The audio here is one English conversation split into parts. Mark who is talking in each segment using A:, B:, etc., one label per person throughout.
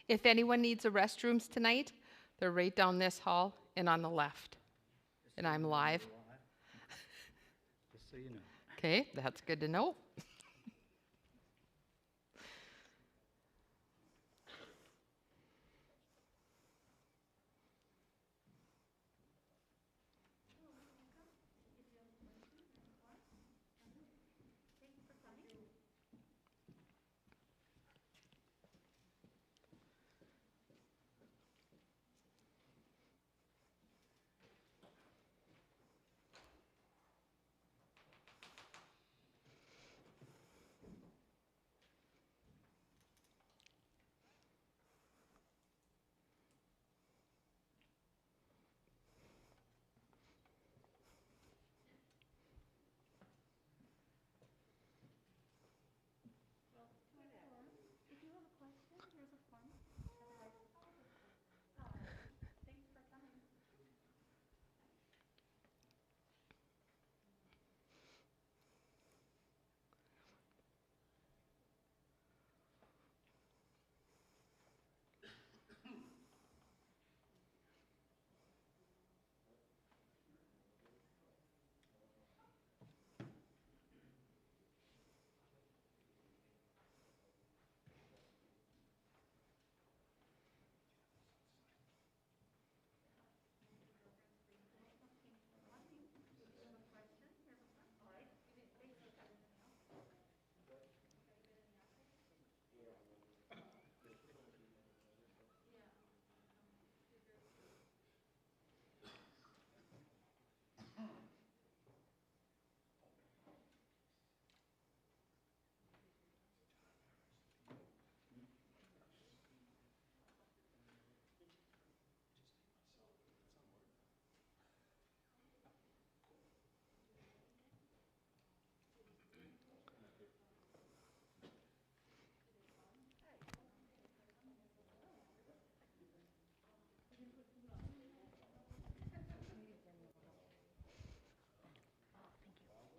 A: If anyone needs a restrooms tonight, they're right down this hall and on the left. And I'm live.
B: Just so you know.
A: Okay, that's good to know.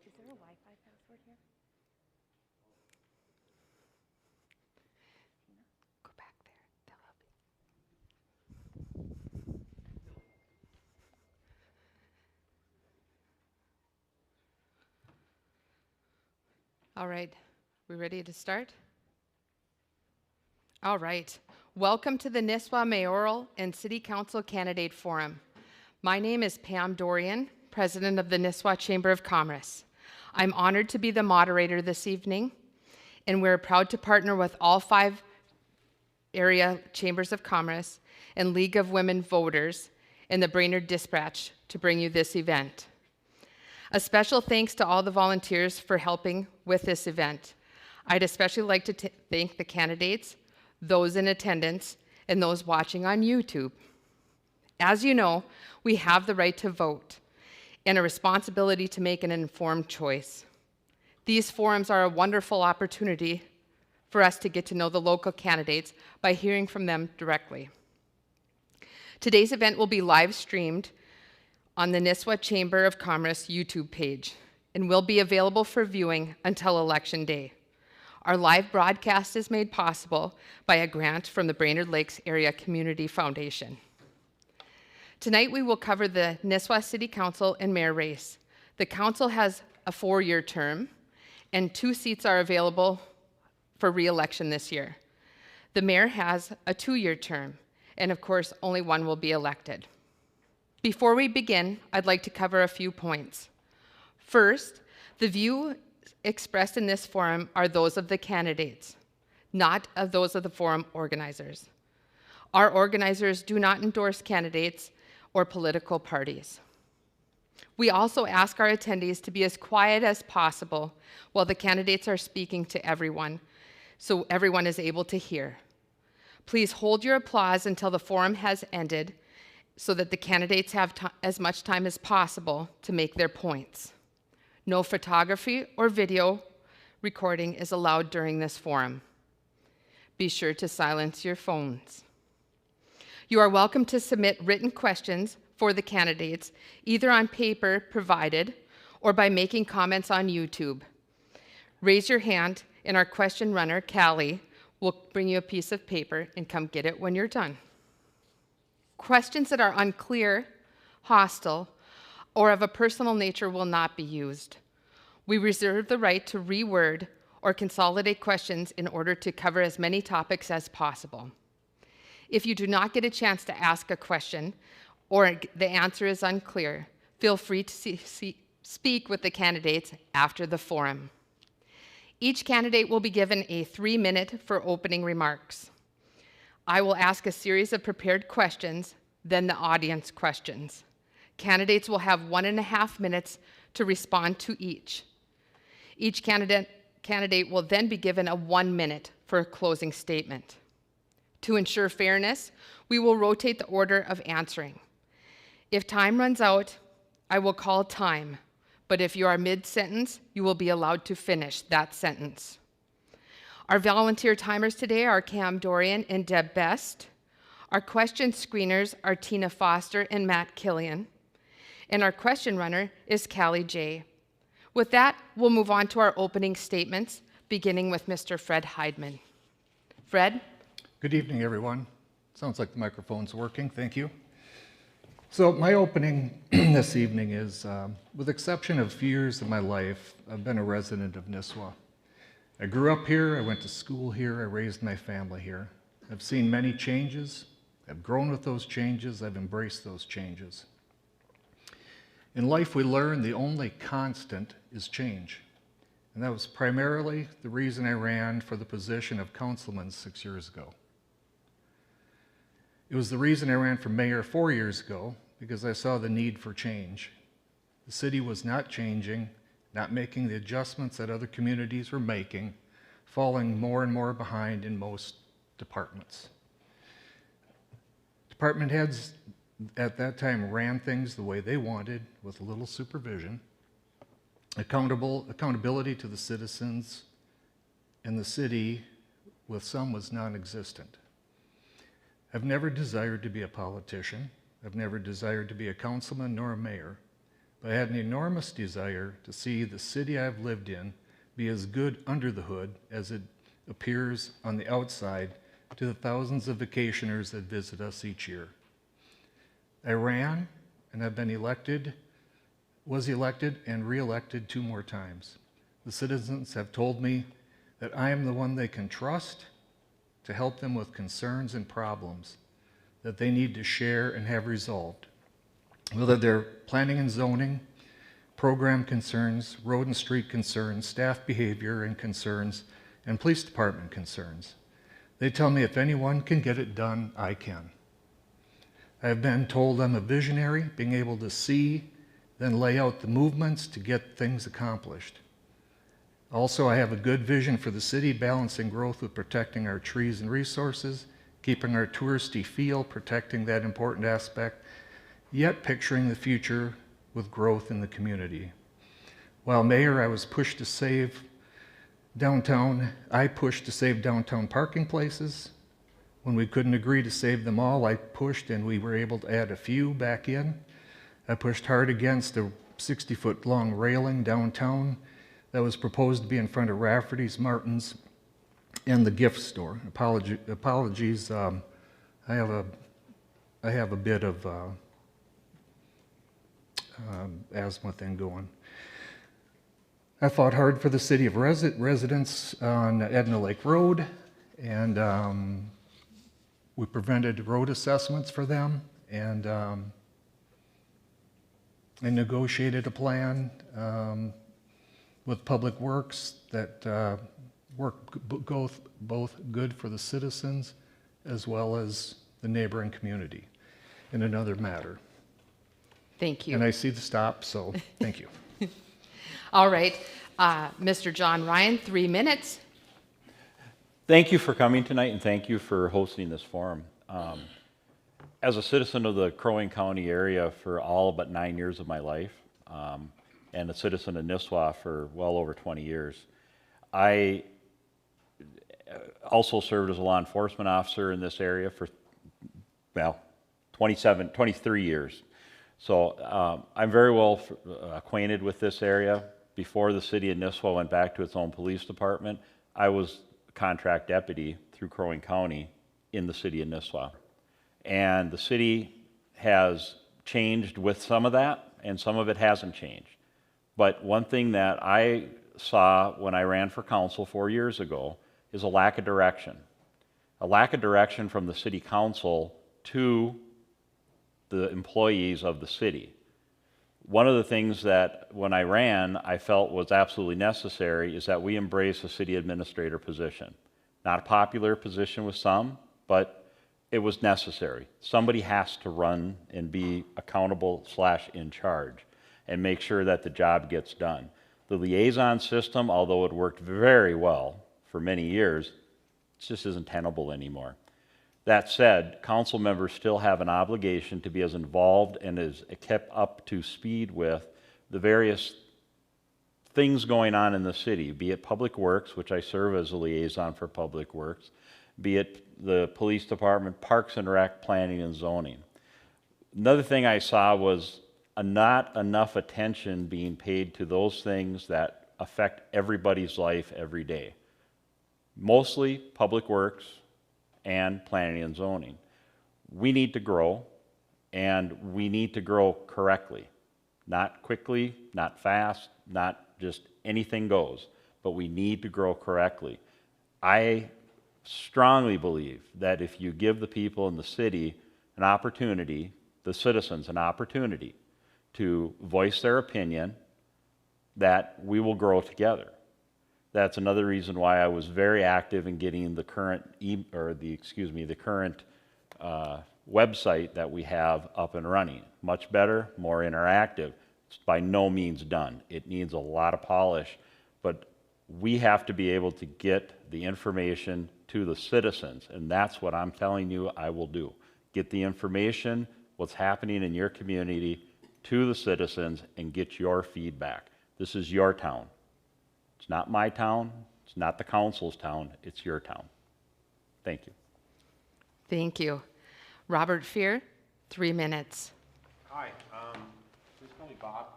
C: Is there a Wi-Fi password here?
A: Go back there. They'll help you. All right, we ready to start? All right. Welcome to the Nisswa Mayoral and City Council Candidate Forum. My name is Pam Dorian, President of the Nisswa Chamber of Commerce. I'm honored to be the moderator this evening, and we're proud to partner with all 5 area chambers of commerce and League of Women Voters and the Brainerd Dispatch to bring you this event. A special thanks to all the volunteers for helping with this event. I'd especially like to thank the candidates, those in attendance, and those watching on YouTube. As you know, we have the right to vote and a responsibility to make an informed choice. These forums are a wonderful opportunity for us to get to know the local candidates by hearing from them directly. Today's event will be live streamed on the Nisswa Chamber of Commerce YouTube page and will be available for viewing until Election Day. Our live broadcast is made possible by a grant from the Brainerd Lakes Area Community Foundation. Tonight we will cover the Nisswa City Council and Mayor race. The council has a 4-year term and 2 seats are available for re-election this year. The mayor has a 2-year term and of course only one will be elected. Before we begin, I'd like to cover a few points. First, the view expressed in this forum are those of the candidates, not of those of the forum organizers. Our organizers do not endorse candidates or political parties. We also ask our attendees to be as quiet as possible while the candidates are speaking to everyone, so everyone is able to hear. Please hold your applause until the forum has ended so that the candidates have as much time as possible to make their points. No photography or video recording is allowed during this forum. Be sure to silence your phones. You are welcome to submit written questions for the candidates, either on paper provided or by making comments on YouTube. Raise your hand and our question runner, Callie, We'll bring you a piece of paper and come get it when you're done. Questions that are unclear, hostile, or of a personal nature will not be used. We reserve the right to reword or consolidate questions in order to cover as many topics as possible. If you do not get a chance to ask a question or the answer is unclear, feel free to speak with the candidates after the forum. Each candidate will be given a 3-minute for opening remarks. I will ask a series of prepared questions, then the audience questions. Candidates will have 1.5 minutes to respond to each. Each candidate will then be given a 1 minute for a closing statement. To ensure fairness, we will rotate the order of answering. If time runs out, I will call time, but if you are mid-sentence, you will be allowed to finish that sentence. Our volunteer timers today are Cam Dorian and Deb Best. Our question screeners are Tina Foster and Matt Killian. And our question runner is Callie J. With that, we'll move on to our opening statements, beginning with Mr. Fred Heidman. Fred?
D: Good evening, everyone. Sounds like the microphone's working. Thank you. So my opening this evening is, with the exception of a few years of my life, I've been a resident of Nisswa. I grew up here, I went to school here, I raised my family here. I've seen many changes, I've grown with those changes, I've embraced those changes. In life we learn the only constant is change. And that was primarily the reason I ran for the position of councilman 6 years ago. It was the reason I ran for mayor 4 years ago, because I saw the need for change. The city was not changing, not making the adjustments that other communities were making, falling more and more behind in most departments. Department heads at that time ran things the way they wanted, with little supervision. Accountability to the citizens and the city with some was non-existent. I've never desired to be a politician. I've never desired to be a councilman nor a mayor, but I had an enormous desire to see the city I've lived in be as good under the hood as it appears on the outside to the thousands of vacationers that visit us each year. I ran, and I've been was elected and re-elected 2 more times. The citizens have told me that I am the one they can trust to help them with concerns and problems that they need to share and have resolved, whether they're planning and zoning, program concerns, road and street concerns, staff behavior and concerns, and police department concerns. They tell me if anyone can get it done, I can. I've been told I'm a visionary, being able to see, then lay out the movements to get things accomplished. Also, I have a good vision for the city, balancing growth with protecting our trees and resources, keeping our touristy feel, protecting that important aspect, yet picturing the future with growth in the community. While mayor, I pushed to save downtown parking places. When we couldn't agree to save them all, I pushed and we were able to add a few back in. I pushed hard against a 60-foot long railing downtown that was proposed to be in front of Rafferty's, Martin's, and the gift store. Apologies, I have a bit of asthma thing going. I fought hard for the city of residents on Edna Lake Road, and we prevented road assessments for them, and I negotiated a plan with Public Works that worked both good for the citizens as well as the neighboring community in another matter.
A: Thank you.
D: And I see the stop, so thank you.
A: All right, Mr. John Ryan, 3 minutes.
E: Thank you for coming tonight, and thank you for hosting this forum. As a citizen of the Crow Wing County area for all but 9 years of my life, and a citizen of Nisswa for well over 20 years, I also served as a law enforcement officer in this area for, 23 years. So I'm very well acquainted with this area. Before the city of Nisswa went back to its own police department, I was contract deputy through Crow Wing County in the city of Nisswa. And the city has changed with some of that, and some of it hasn't changed. But one thing that I saw when I ran for council 4 years ago is a lack of direction. A lack of direction from the city council to the employees of the city. One of the things that when I ran I felt was absolutely necessary is that we embrace a city administrator position. Not a popular position with some, but it was necessary. Somebody has to run and be accountable / in charge and make sure that the job gets done. The liaison system, although it worked very well for many years, it just isn't tenable anymore. That said, council members still have an obligation to be as involved and as kept up to speed with the various things going on in the city, be it Public Works, which I serve as a liaison for Public Works, be it the police department, Parks and Rec, planning and zoning. Another thing I saw was not enough attention being paid to those things that affect everybody's life every day. Mostly Public Works and planning and zoning. We need to grow, and we need to grow correctly. Not quickly, not fast, not just anything goes, but we need to grow correctly. I strongly believe that if you give the people in the city an opportunity, the citizens an opportunity to voice their opinion, that we will grow together. That's another reason why I was very active in getting the current website that we have up and running. Much better, more interactive. It's by no means done. It needs a lot of polish, but we have to be able to get the information to the citizens, and that's what I'm telling you I will do. Get the information, what's happening in your community, to the citizens and get your feedback. This is your town. It's not my town. It's not the council's town. It's your town. Thank you.
A: Thank you. Robert Fear, 3 minutes.
F: Hi, please call me Bob.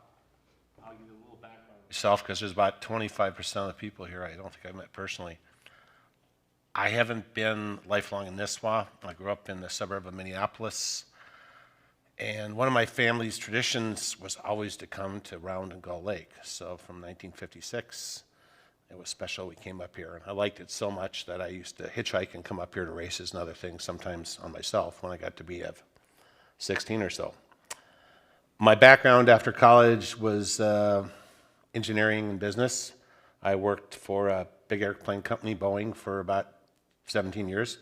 F: I'll give you a little background on myself because there's about 25% of the people here I don't think I met personally. I haven't been lifelong in Nisswa. I grew up in the suburb of Minneapolis. And one of my family's traditions was always to come to Round and Gull Lake. So from 1956, it was special. We came up here, and I liked it so much that I used to hitchhike and come up here to races and other things, sometimes on myself when I got to be 16 or so. My background after college was engineering and business. I worked for a big airplane company, Boeing, for about 17 years,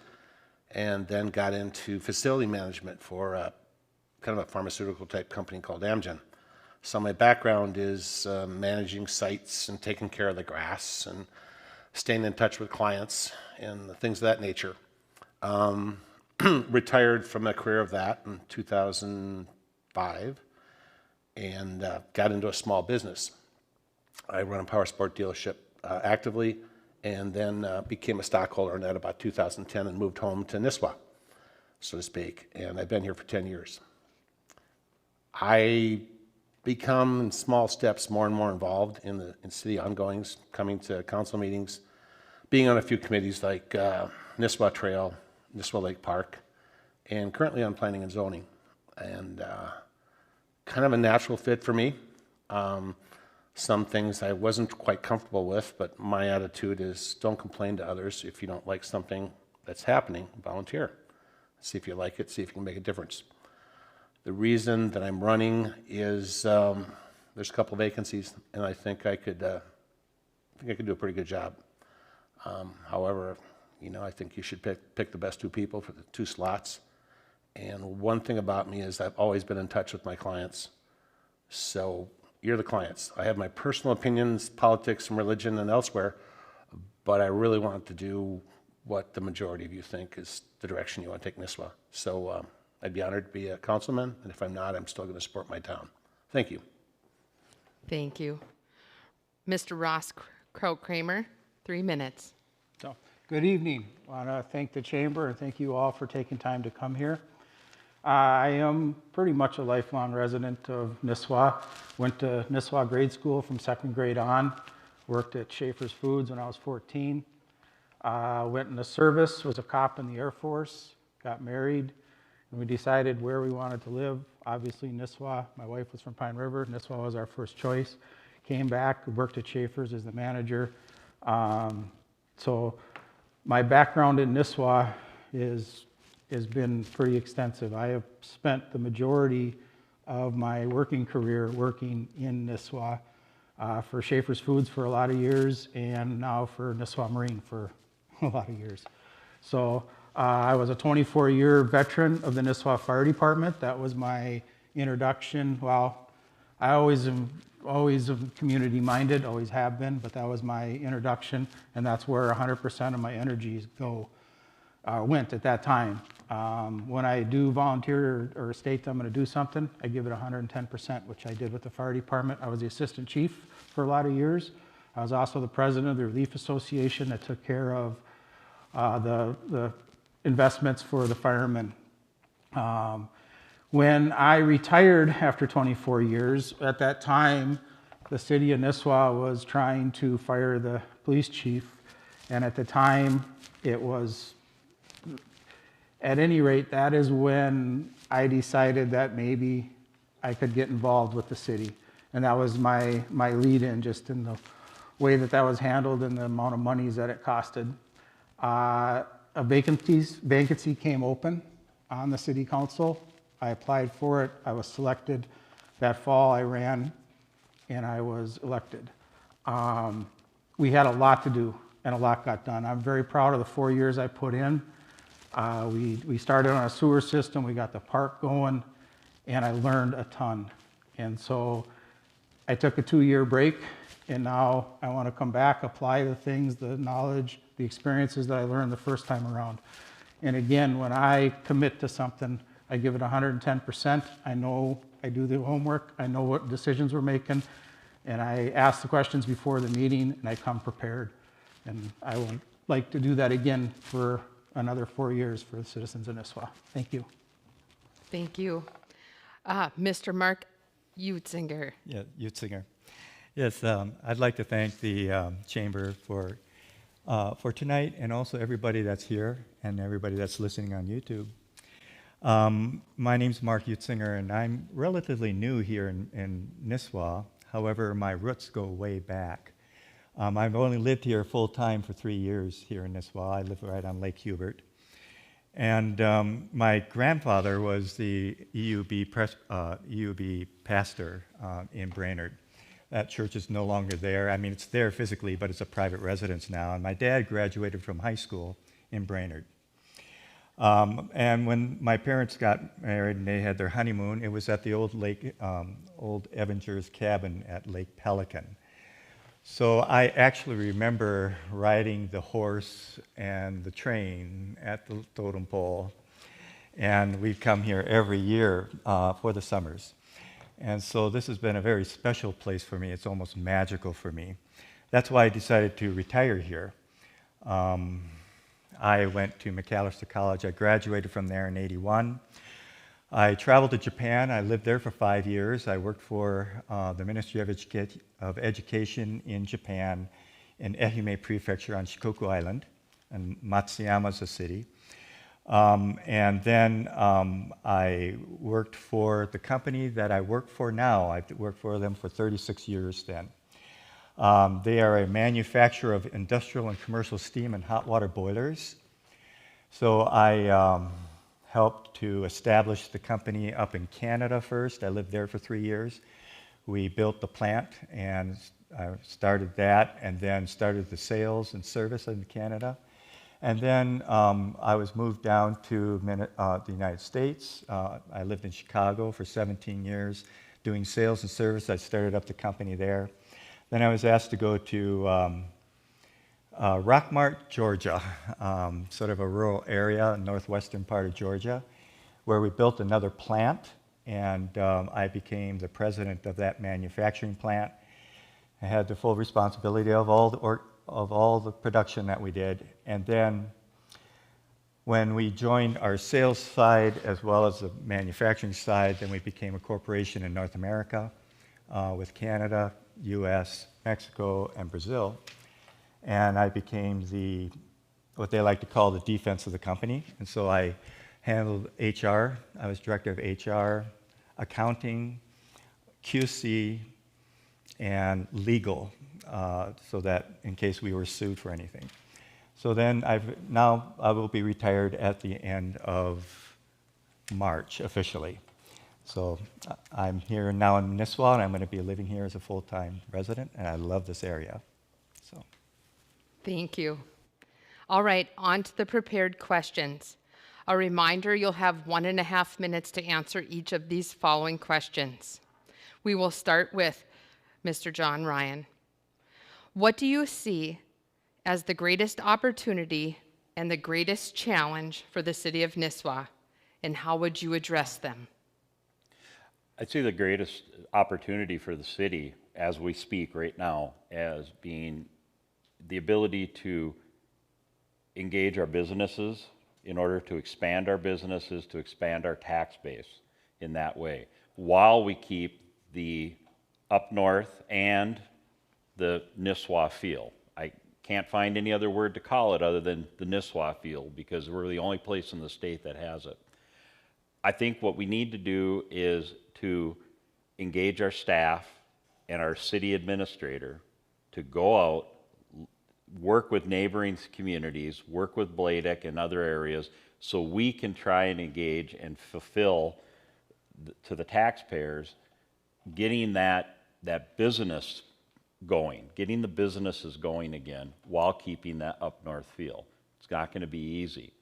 F: and then got into facility management for kind of a pharmaceutical type company called Amgen. So my background is managing sites and taking care of the grass and staying in touch with clients and things of that nature. Retired from a career of that in 2005 and got into a small business. I run a power sport dealership actively, and then became a stockholder in that about 2010 and moved home to Nisswa, so to speak, and I've been here for 10 years. I become in small steps more and more involved in city ongoings, coming to council meetings, being on a few committees like Nisswa Trail, Nisswa Lake Park, and currently on planning and zoning, and kind of a natural fit for me. Some things I wasn't quite comfortable with, but my attitude is don't complain to others. If you don't like something that's happening, volunteer. See if you like it, see if you can make a difference. The reason that I'm running is there's a couple of vacancies, and I think I could do a pretty good job. However, I think you should pick the best 2 people for the 2 slots. And one thing about me is I've always been in touch with my clients. So you're the clients. I have my personal opinions, politics and religion and elsewhere, but I really want to do what the majority of you think is the direction you want to take Nisswa. So I'd be honored to be a councilman, and if I'm not, I'm still going to support my town. Thank you.
A: Thank you. Mr. Ross Kramer, 3 minutes.
B: So, good evening. I want to thank the chamber and thank you all for taking time to come here. I am pretty much a lifelong resident of Nisswa. Went to Nisswa grade school from 2nd grade on. Worked at Schaefer's Foods when I was 14. Went in the service, was a cop in the Air Force, got married, and we decided where we wanted to live. Obviously, Nisswa. My wife was from Pine River. Nisswa was our first choice. Came back, worked at Schaefer's as the manager. So my background in Nisswa has been pretty extensive. I have spent the majority of my working career working in Nisswa, for Schaefer's Foods for a lot of years, and now for Nisswa Marine for a lot of years. So I was a 24-year veteran of the Nisswa Fire Department. That was my introduction. Well, I always am community minded, always have been, but that was my introduction, and that's where 100% of my energies went at that time. When I do volunteer or state that I'm going to do something, I give it 110%, which I did with the fire department. I was the assistant chief for a lot of years. I was also the president of the Relief Association that took care of the investments for the firemen. When I retired after 24 years, at that time, the city of Nisswa was trying to fire the police chief, and at the time, it was, at any rate, that is when I decided that maybe I could get involved with the city. And that was my lead-in, just in the way that was handled and the amount of monies that it costed. A vacancy came open on the city council. I applied for it. I was selected. That fall, I ran, and I was elected. We had a lot to do, and a lot got done. I'm very proud of the 4 years I put in. We started on a sewer system. We got the park going, and I learned a ton. And so I took a 2-year break, and now I want to come back, apply the things, the knowledge, the experiences that I learned the first time around. And again, when I commit to something, I give it 110%. I know I do the homework. I know what decisions we're making. And I ask the questions before the meeting, and I come prepared. And I would like to do that again for another 4 years for the citizens of Nisswa. Thank you.
A: Thank you. Mr. Mark Utzinger.
G: Yeah, Utzinger. Yes, I'd like to thank the Chamber for tonight, and also everybody that's here and everybody that's listening on YouTube. My name's Mark Utzinger, and I'm relatively new here in Nisswa. However, my roots go way back. I've only lived here full-time for 3 years here in Nisswa. I live right on Lake Hubert. And my grandfather was the EUB pastor in Brainerd. That church is no longer there. I mean, it's there physically, but it's a private residence now. And my dad graduated from high school in Brainerd. And when my parents got married and they had their honeymoon, it was at the old Evanger's cabin at Lake Pelican. So I actually remember riding the horse and the train at the totem pole. And we've come here every year for the summers. And so this has been a very special place for me. It's almost magical for me. That's why I decided to retire here. I went to McAllister College. I graduated from there in '81. I traveled to Japan. I lived there for 5 years. I worked for the Ministry of Education in Japan in Ehime Prefecture on Shikoku Island, and Matsuyama's a city. And then I worked for the company that I work for now. I've worked for them for 36 years then. They are a manufacturer of industrial and commercial steam and hot water boilers. So I helped to establish the company up in Canada first. I lived there for 3 years. We built the plant and I started that, and then started the sales and service in Canada. And then I was moved down to the United States. I lived in Chicago for 17 years doing sales and service. I started up the company there. Then I was asked to go to Rockmart, Georgia, sort of a rural area, northwestern part of Georgia, where we built another plant, and I became the president of that manufacturing plant. I had the full responsibility of all the production that we did. And then when we joined our sales side as well as the manufacturing side, then we became a corporation in North America with Canada, US, Mexico, and Brazil. And I became the what they like to call the defense of the company. And so I handled HR. I was director of HR, accounting, QC, and legal, so that in case we were sued for anything. So then now I will be retired at the end of March officially. So I'm here now in Nisswa, and I'm going to be living here as a full-time resident, and I love this area. So.
A: Thank you. All right, on to the prepared questions. A reminder, you'll have 1.5 minutes to answer each of these following questions. We will start with Mr. John Ryan. What do you see as the greatest opportunity and the greatest challenge for the city of Nisswa, and how would you address them?
E: I'd say the greatest opportunity for the city as we speak right now as being the ability to engage our businesses in order to expand our businesses, to expand our tax base in that way, while we keep the up north and the Nisswa feel. I can't find any other word to call it other than the Nisswa feel, because we're the only place in the state that has it. I think what we need to do is to engage our staff and our city administrator to go out, work with neighboring communities, work with Bladek and other areas, so we can try and engage and fulfill to the taxpayers, getting that business going, getting the businesses going again while keeping that up north feel. It's not going to be easy.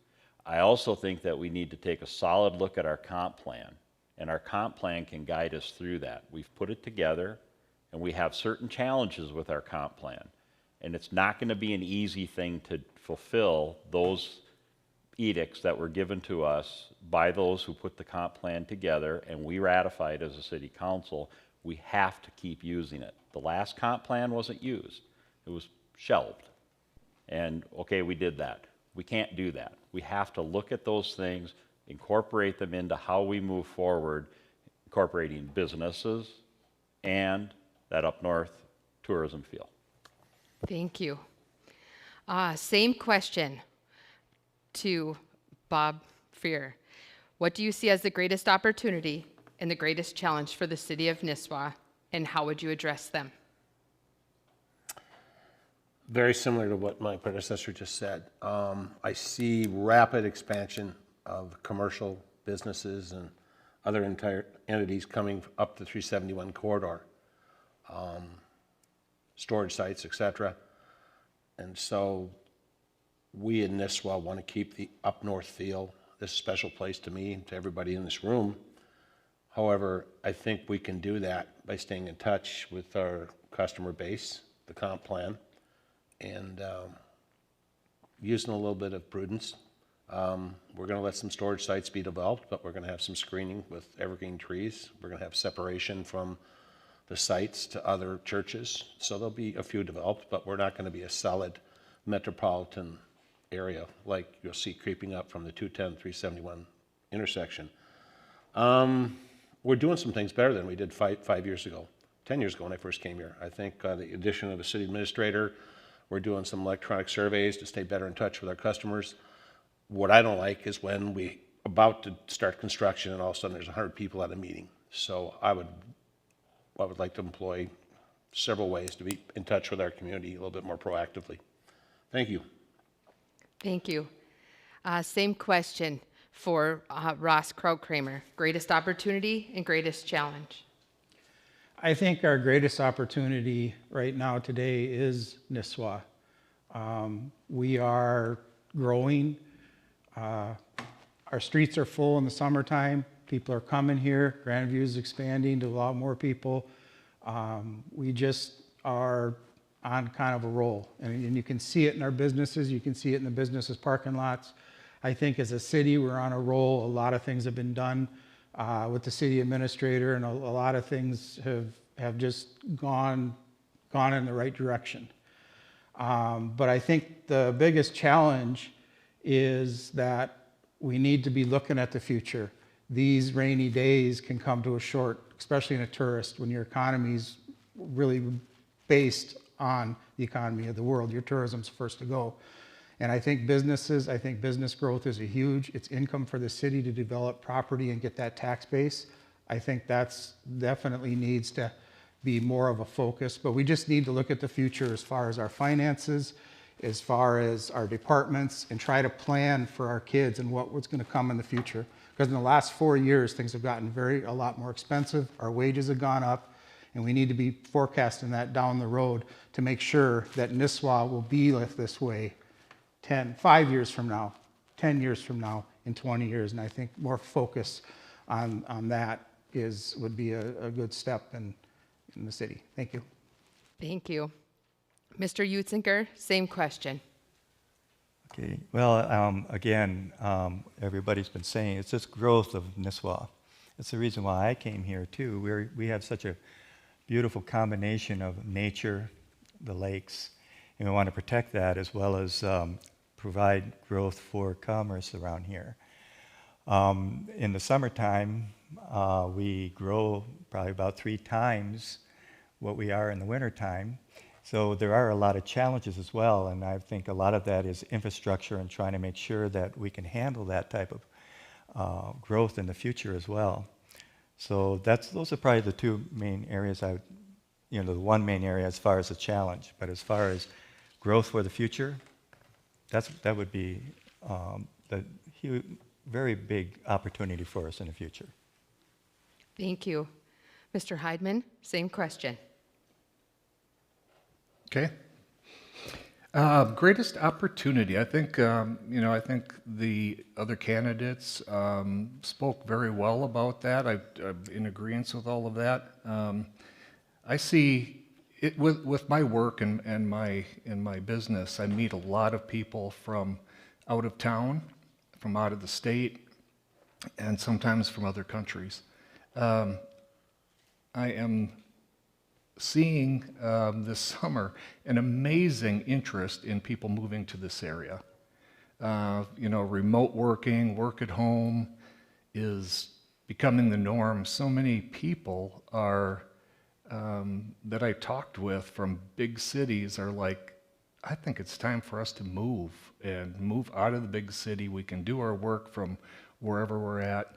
E: I also think that we need to take a solid look at our comp plan, and our comp plan can guide us through that. We've put it together, and we have certain challenges with our comp plan, and it's not going to be an easy thing to fulfill those edicts that were given to us by those who put the comp plan together, and we ratified as a city council. We have to keep using it. The last comp plan wasn't used. It was shelved. And okay, we did that. We can't do that. We have to look at those things, incorporate them into how we move forward, incorporating businesses and that up north tourism feel.
A: Thank you. Same question to Bob Freer. What do you see as the greatest opportunity and the greatest challenge for the city of Nisswa, and how would you address them?
F: Very similar to what my predecessor just said. I see rapid expansion of commercial businesses and other entire entities coming up the 371 corridor, storage sites, etc. And so we in Nisswa want to keep the up north feel. This is a special place to me and to everybody in this room. However, I think we can do that by staying in touch with our customer base, the comp plan, and using a little bit of prudence. We're going to let some storage sites be developed, but we're going to have some screening with evergreen trees. We're going to have separation from the sites to other churches. So there'll be a few developed, but we're not going to be a solid metropolitan area like you'll see creeping up from the 210-371 intersection. We're doing some things better than we did 5 years ago, 10 years ago when I first came here. I think the addition of a city administrator, we're doing some electronic surveys to stay better in touch with our customers. What I don't like is when we about to start construction and all of a sudden there's 100 people at a meeting. So I would like to employ several ways to be in touch with our community a little bit more proactively. Thank you.
A: Thank you. Same question for Ross Krautkramer. Greatest opportunity and greatest challenge?
B: I think our greatest opportunity right now today is Nisswa. We are growing. Our streets are full in the summertime. People are coming here. Grandview is expanding to a lot more people. We just are on kind of a roll. And you can see it in our businesses. You can see it in the businesses' parking lots. I think as a city, we're on a roll. A lot of things have been done with the city administrator, and a lot of things have just gone in the right direction. But I think the biggest challenge is that we need to be looking at the future. These rainy days can come to a short, especially in a tourist, when your economy's really based on the economy of the world. Your tourism's first to go. And I think business growth is it's income for the city to develop property and get that tax base. I think that's definitely needs to be more of a focus, but we just need to look at the future as far as our finances, as far as our departments, and try to plan for our kids and what's going to come in the future. Because in the last 4 years, things have gotten a lot more expensive. Our wages have gone up, and we need to be forecasting that down the road to make sure that Nisswa will be this way 5 years from now, 10 years from now, in 20 years. And I think more focus on that would be a good step in the city. Thank you.
A: Thank you. Mr. Utzinger, same question.
G: Okay, well, again, everybody's been saying it's this growth of Nisswa. It's the reason why I came here too. We have such a beautiful combination of nature, the lakes, and we want to protect that as well as provide growth for commerce around here. In the summertime, we grow probably about 3 times what we are in the wintertime. So there are a lot of challenges as well, and I think a lot of that is infrastructure and trying to make sure that we can handle that type of growth in the future as well. So those are probably the 2 main areas the one main area as far as the challenge. But as far as growth for the future, that would be the very big opportunity for us in the future.
A: Thank you. Mr. Heidman, same question.
D: Okay. Greatest opportunity. I think I think the other candidates spoke very well about that. I'm in agreement with all of that. I see it with my work and my business. I meet a lot of people from out of town, from out of the state, and sometimes from other countries. I am seeing this summer an amazing interest in people moving to this area. Remote working, work at home is becoming the norm. So many people are that I talked with from big cities are like, I think it's time for us to move out of the big city. We can do our work from wherever we're at.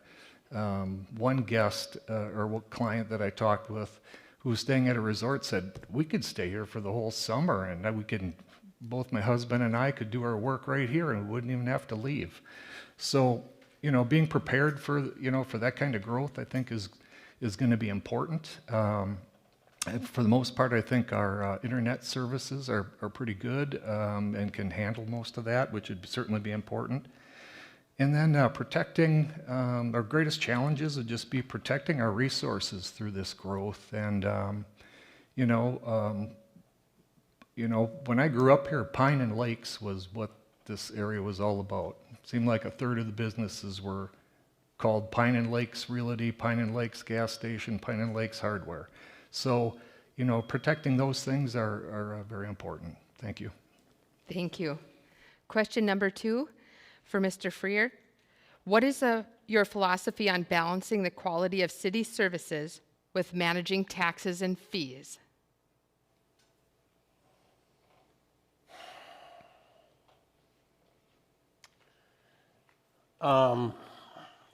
D: One guest or client that I talked with who was staying at a resort said, we could stay here for the whole summer and both my husband and I could do our work right here and we wouldn't even have to leave. So, being prepared for that kind of growth, I think is going to be important. For the most part, I think our internet services are pretty good and can handle most of that, which would certainly be important. And then protecting our greatest challenges would just be protecting our resources through this growth. And when I grew up here, Pine and Lakes was what this area was all about. It seemed like a third of the businesses were called Pine and Lakes Realty, Pine and Lakes Gas Station, Pine and Lakes Hardware. So, protecting those things are very important. Thank you.
A: Thank you. Question number 2 for Mr. Freer. What is your philosophy on balancing the quality of city services with managing taxes and fees?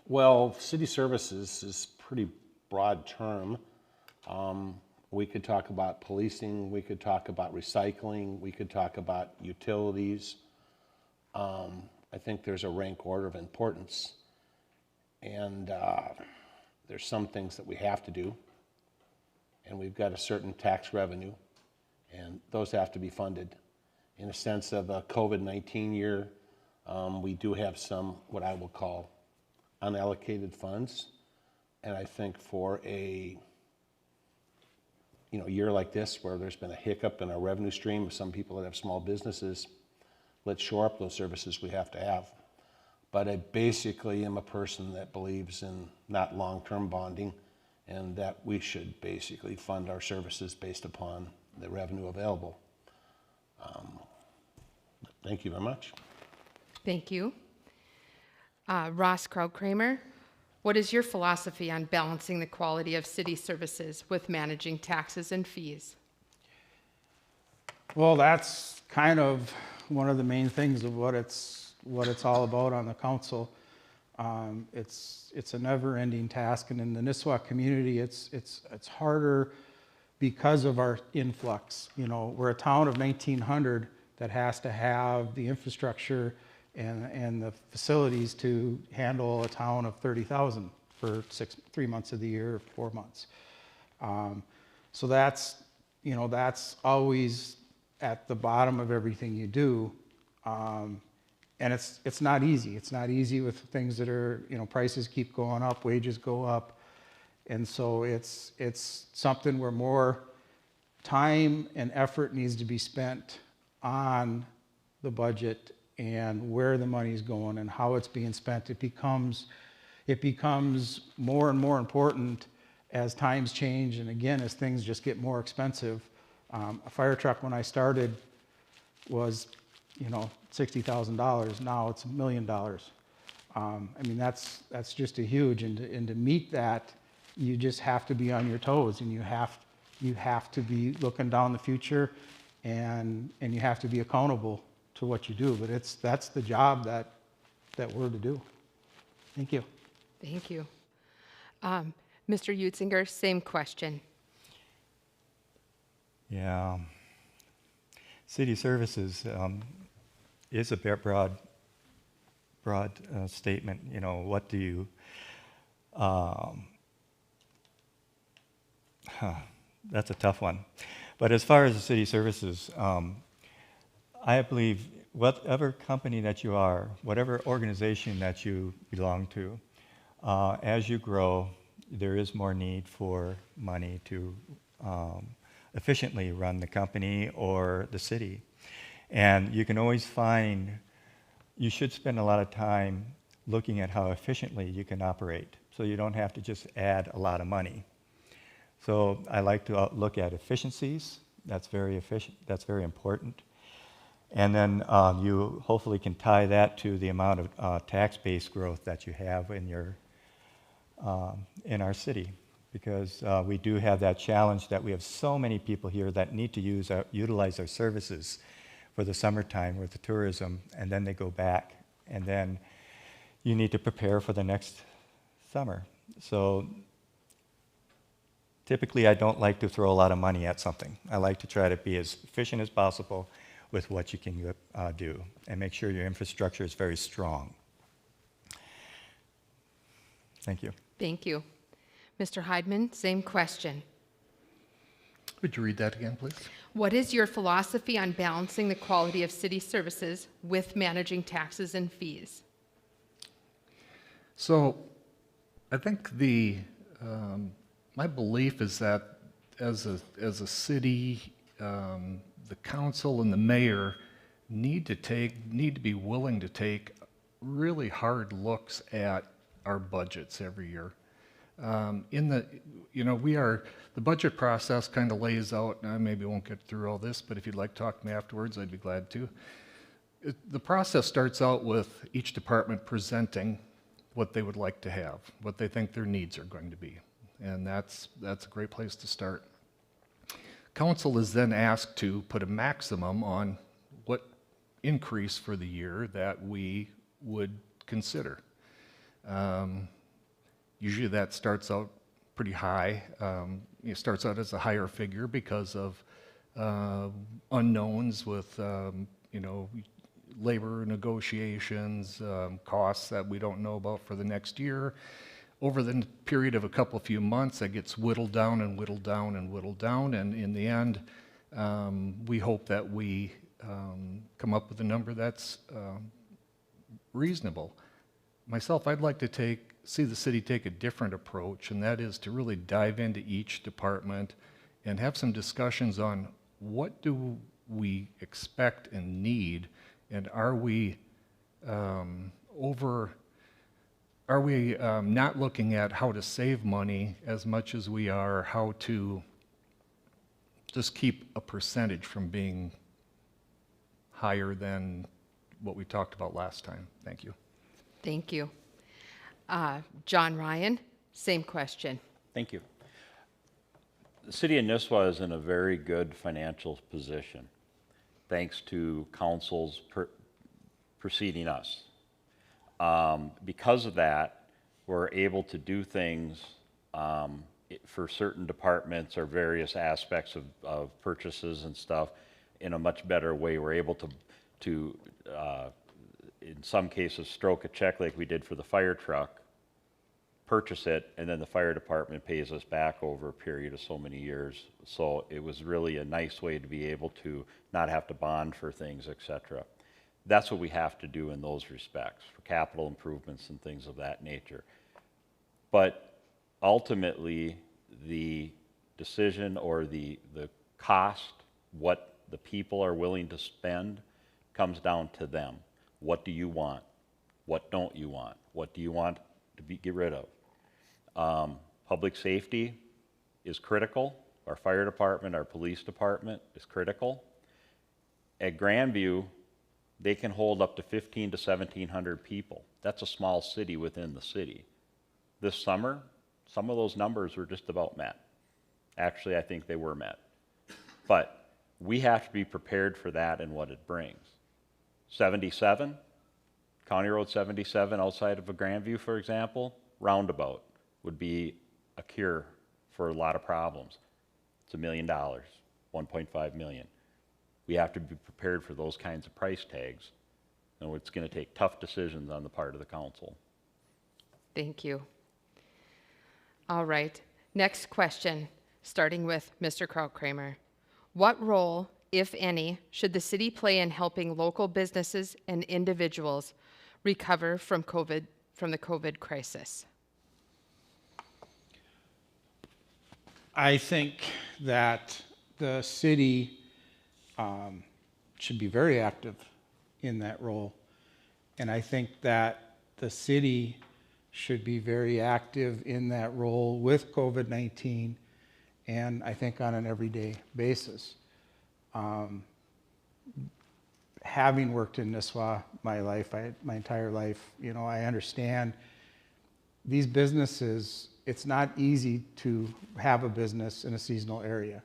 F: Well, city services is a pretty broad term. We could talk about policing, we could talk about recycling, we could talk about utilities. I think there's a rank order of importance. And there's some things that we have to do. And we've got a certain tax revenue, and those have to be funded. In a sense of a COVID-19 year, we do have some, what I will call, unallocated funds. And I think for a year like this, where there's been a hiccup in our revenue stream of some people that have small businesses, let's shore up those services we have to have. But I basically am a person that believes in not long-term bonding, and that we should basically fund our services based upon the revenue available. Thank you very much.
A: Thank you. Ross Krautkramer, what is your philosophy on balancing the quality of city services with managing taxes and fees?
B: Well, that's kind of one of the main things of what it's all about on the council. It's a never-ending task, and in the Nisswa community, it's harder because of our influx. You know, we're a town of 1,900 that has to have the infrastructure and the facilities to handle a town of 30,000 for 3 months of the year, 4 months. So that's, you know, that's always at the bottom of everything you do. And it's not easy. It's not easy with things that are, you know, prices keep going up, wages go up. And so it's something where more time and effort needs to be spent on the budget and where the money's going and how it's being spent. It becomes more and more important as times change, and again, as things just get more expensive. A fire truck when I started was, you know, $60,000. Now it's $1 million. I mean, that's just a huge, and to meet that, you just have to be on your toes, and you have to be looking down the future, and you have to be accountable to what you do. But that's the job that we're to do. Thank you.
A: Thank you. Mr. Utzinger, same question.
G: Yeah. City services is a broad statement. You know, what do you, that's a tough one. But as far as the city services, I believe whatever company that you are, whatever organization that you belong to, as you grow, there is more need for money to efficiently run the company or the city. And you can always find, you should spend a lot of time looking at how efficiently you can operate, so you don't have to just add a lot of money. So I like to look at efficiencies. That's very efficient. That's very important. And then you hopefully can tie that to the amount of tax-based growth that you have in your in our city, because we do have that challenge that we have so many people here that need to utilize our services for the summertime with the tourism, and then they go back, and then you need to prepare for the next summer. So typically, I don't like to throw a lot of money at something. I like to try to be as efficient as possible with what you can do, and make sure your infrastructure is very strong. Thank you.
A: Thank you. Mr. Heidman, same question.
D: Would you read that again, please?
A: What is your philosophy on balancing the quality of city services with managing taxes and fees?
D: So I think my belief is that as a city, the council and the mayor need to be willing to take really hard looks at our budgets every year. The budget process kind of lays out, and I maybe won't get through all this, but if you'd like to talk to me afterwards, I'd be glad to. The process starts out with each department presenting what they would like to have, what they think their needs are going to be. And that's a great place to start. Council is then asked to put a maximum on what increase for the year that we would consider. Usually that starts out pretty high. It starts out as a higher figure because of unknowns with labor negotiations, costs that we don't know about for the next year. Over the period of a few months, that gets whittled down and whittled down and whittled down, and in the end, we hope that we come up with a number that's reasonable. Myself, I'd like to see the city take a different approach, and that is to really dive into each department and have some discussions on what do we expect and need, and are we not looking at how to save money as much as we are how to just keep a percentage from being higher than what we talked about last time? Thank you.
A: Thank you. John Ryan, same question.
E: Thank you. The city of Nisswa is in a very good financial position. thanks to councils preceding us. Because of that, we're able to do things for certain departments or various aspects of purchases and stuff in a much better way. We're able to in some cases, stroke a check like we did for the fire truck, purchase it, and then the fire department pays us back over a period of so many years. So it was really a nice way to be able to not have to bond for things, et cetera. That's what we have to do in those respects for capital improvements and things of that nature. But ultimately, the decision or the cost, what the people are willing to spend, comes down to them. What do you want? What don't you want? What do you want to get rid of? Public safety is critical. Our fire department, our police department is critical. At Grandview, they can hold up to 1,500 to 1,700 people. That's a small city within the city. This summer, some of those numbers were just about met. Actually, I think they were met. But we have to be prepared for that and what it brings. 77, County Road 77 outside of a Grandview, for example, roundabout would be a cure for a lot of problems. It's $1 million, 1.5 million. We have to be prepared for those kinds of price tags, and it's going to take tough decisions on the part of the council.
A: Thank you. All right, next question, starting with Mr. Krautkramer. What role, if any, should the city play in helping local businesses and individuals recover from the COVID crisis?
B: I think that the city should be very active in that role. And I think that the city should be very active in that role with COVID-19, and I think on an everyday basis. Having worked in Nisswa my entire life, you know, I understand these businesses, it's not easy to have a business in a seasonal area.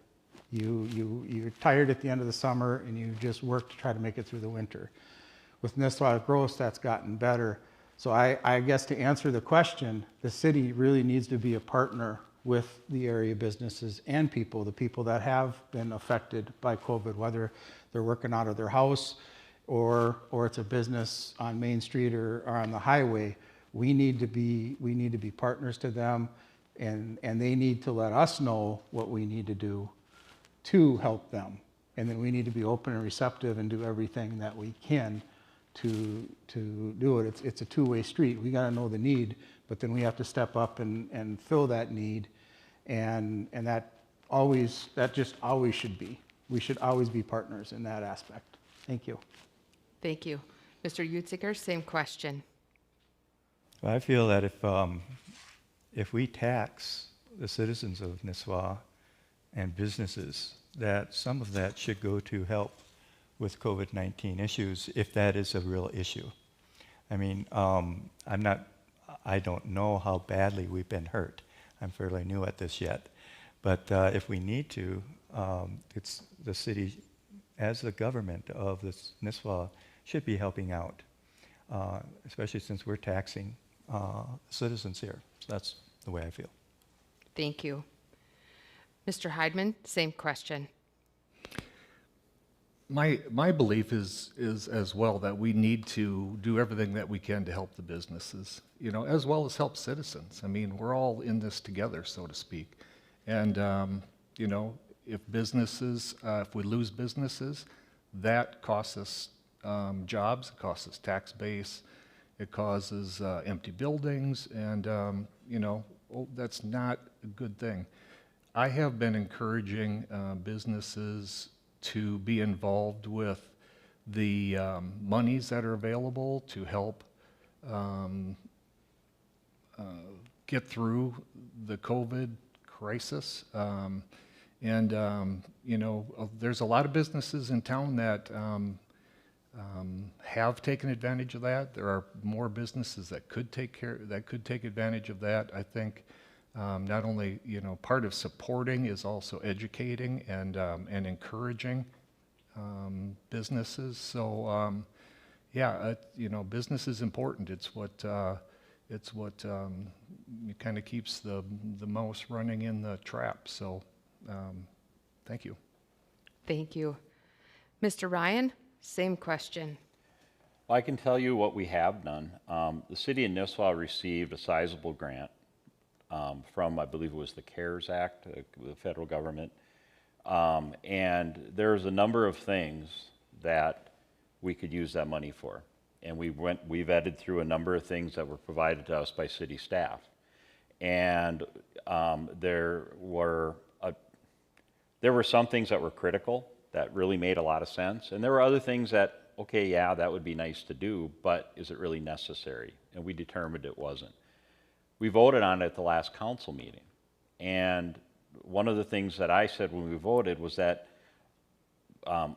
B: You're tired at the end of the summer and you just work to try to make it through the winter. With Nisswa Gross, that's gotten better. So I guess to answer the question, the city really needs to be a partner with the area businesses and people, the people that have been affected by COVID, whether they're working out of their house or it's a business on Main Street or on the highway. We need to be partners to them, and they need to let us know what we need to do to help them. And then we need to be open and receptive and do everything that we can to do it. It's a two-way street. We got to know the need, but then we have to step up and fill that need. And that just always should be. We should always be partners in that aspect. Thank you.
A: Thank you. Mr. Utziger, same question.
G: I feel that if we tax the citizens of Nisswa and businesses, that some of that should go to help with COVID-19 issues, if that is a real issue. I mean, I don't know how badly we've been hurt. I'm fairly new at this yet. But if we need to, it's the city, as the government of this Nisswa, should be helping out, especially since we're taxing citizens here. So that's the way I feel.
A: Thank you. Mr. Heidman, same question.
D: My belief is as well that we need to do everything that we can to help the businesses, you know, as well as help citizens. I mean, we're all in this together, so to speak. And, you know, if we lose businesses, that costs us jobs, it costs us tax base, it causes empty buildings, and, you know, that's not a good thing. I have been encouraging businesses to be involved with the monies that are available to help get through the COVID crisis. You know, there's a lot of businesses in town that have taken advantage of that. There are more businesses that could take advantage of that. I think not only, you know, part of supporting is also educating and encouraging businesses. So yeah, business is important. It's what kind of keeps the mouse running in the trap. So thank you.
A: Thank you. Mr. Ryan, same question.
E: Well, I can tell you what we have done. The city of Nisswa received a sizable grant from, I believe it was the CARES Act, the federal government. And there's a number of things that we could use that money for. And we vetted through a number of things that were provided to us by city staff. And there were some things that were critical that really made a lot of sense. And there were other things that, okay, yeah, that would be nice to do, but is it really necessary? And we determined it wasn't. We voted on it at the last council meeting. And one of the things that I said when we voted was that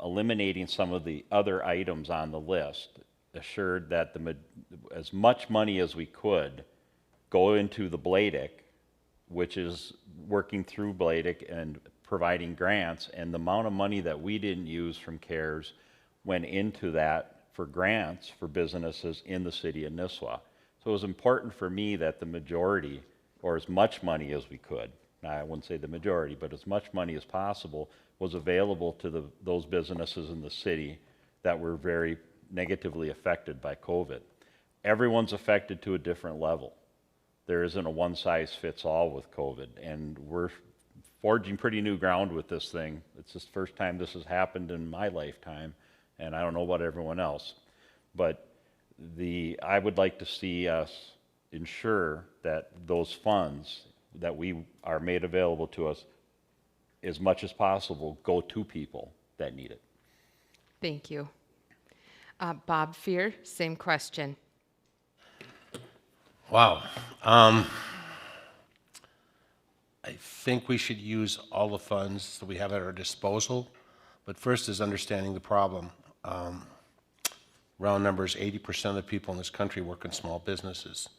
E: eliminating some of the other items on the list assured that as much money as we could go into the BLADIC, which is working through BLADIC and providing grants, and the amount of money that we didn't use from CARES went into that for grants for businesses in the city of Nisswa. So it was important for me that the majority, or as much money as we could, I wouldn't say the majority, but as much money as possible was available to those businesses in the city that were very negatively affected by COVID. Everyone's affected to a different level. There isn't a one-size-fits-all with COVID, and we're forging pretty new ground with this thing. It's the first time this has happened in my lifetime, and I don't know about everyone else. But I would like to see us ensure that those funds that we are made available to us, as much as possible, go to people that need it.
A: Thank you. Bob Fear, same question.
F: Wow. I think we should use all the funds that we have at our disposal, but first is understanding the problem. Round numbers, 80% of the people in this country work in small businesses.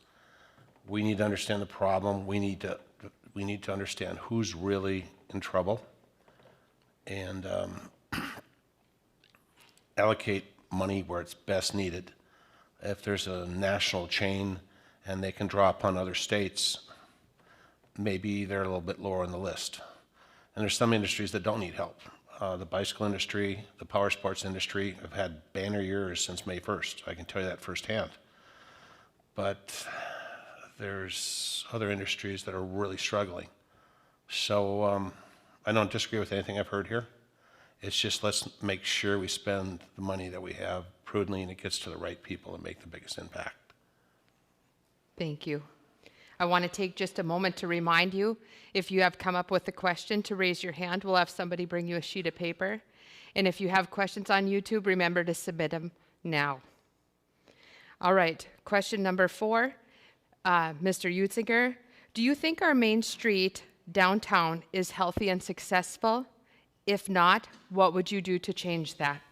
F: We need to understand the problem. We need to understand who's really in trouble and allocate money where it's best needed. If there's a national chain and they can draw upon other states, maybe they're a little bit lower on the list. And there's some industries that don't need help. The bicycle industry, the power sports industry have had banner years since May 1st. I can tell you that firsthand. But there's other industries that are really struggling. So I don't disagree with anything I've heard here. It's just let's make sure we spend the money that we have prudently and it gets to the right people and make the biggest impact.
A: Thank you. I want to take just a moment to remind you, if you have come up with a question, to raise your hand. We'll have somebody bring you a sheet of paper. And if you have questions on YouTube, remember to submit them now. All right, question number 4. Mr. Utzinger, do you think our main street downtown is healthy and successful? If not, what would you do to change that?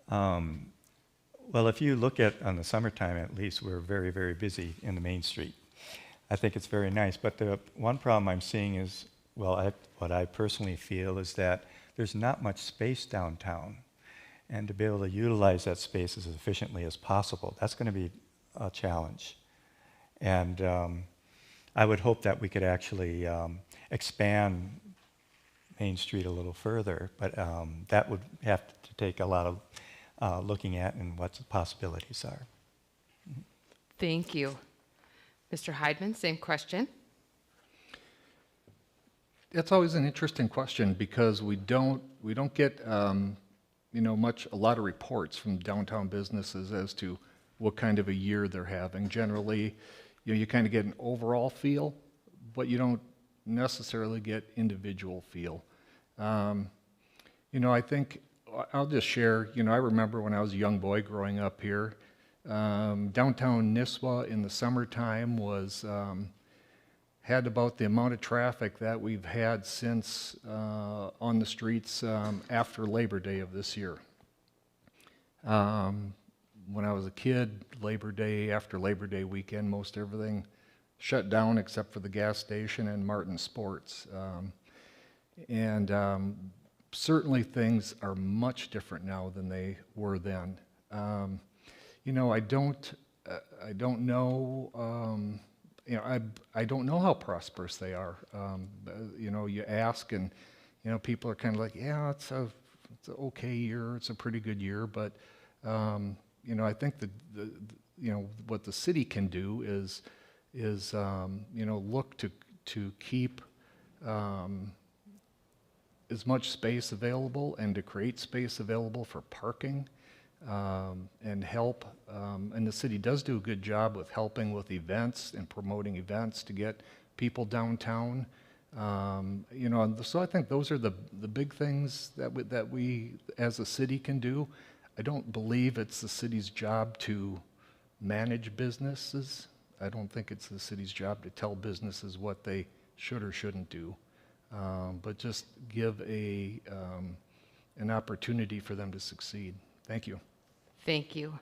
G: Well, if you look at, on the summertime at least, we're very, very busy in the main street. I think it's very nice, but the one problem I'm seeing is, well, what I personally feel is that there's not much space downtown. And to be able to utilize that space as efficiently as possible, that's going to be a challenge. And I would hope that we could actually expand Main Street a little further, but that would have to take a lot of looking at and what the possibilities are.
A: Thank you. Mr. Heidman, same question.
D: That's always an interesting question because we don't get a lot of reports from downtown businesses as to what kind of a year they're having. Generally, you kind of get an overall feel, but you don't necessarily get individual feel. I think I'll just share, I remember when I was a young boy growing up here, downtown Nisswa in the summertime had about the amount of traffic that we've had since on the streets after Labor Day of this year. When I was a kid, after Labor Day weekend, most everything shut down except for the gas station and Martin Sports. certainly things are much different now than they were then. You know, I don't know, you know, I don't know how prosperous they are. You know, you ask and, you know, people are kind of like, yeah, it's an okay year, it's a pretty good year, but, you know, I think you know, what the city can do is you know, look to keep as much space available and to create space available for parking, and help. And the city does do a good job with helping with events and promoting events to get people downtown. You know, and so I think those are the big things that we as a city can do. I don't believe it's the city's job to manage businesses. I don't think it's the city's job to tell businesses what they should or shouldn't do, but just give an opportunity for them to succeed. Thank you.
A: Thank you.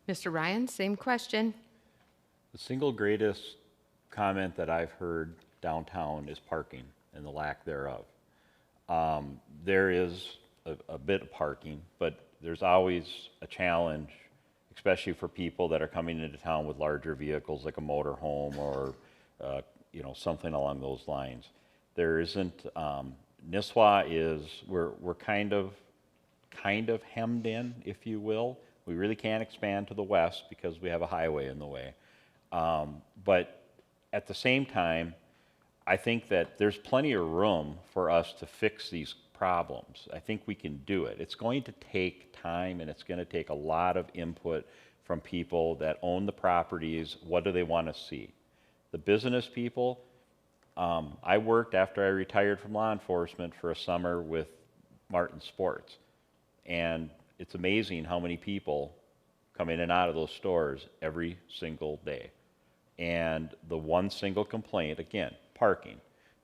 A: Mr. Ryan, same question.
E: The single greatest comment that I've heard downtown is parking and the lack thereof. There is a bit of parking, but there's always a challenge, especially for people that are coming into town with larger vehicles like a motorhome or you know, something along those lines. There isn't, Nisswa is, we're kind of hemmed in, if you will. We really can't expand to the west because we have a highway in the way. But at the same time, I think that there's plenty of room for us to fix these problems. I think we can do it. It's going to take time and it's going to take a lot of input from people that own the properties. What do they want to see? The business people, I worked after I retired from law enforcement for a summer with Martin Sports. And it's amazing how many people come in and out of those stores every single day. And the one single complaint, again, parking.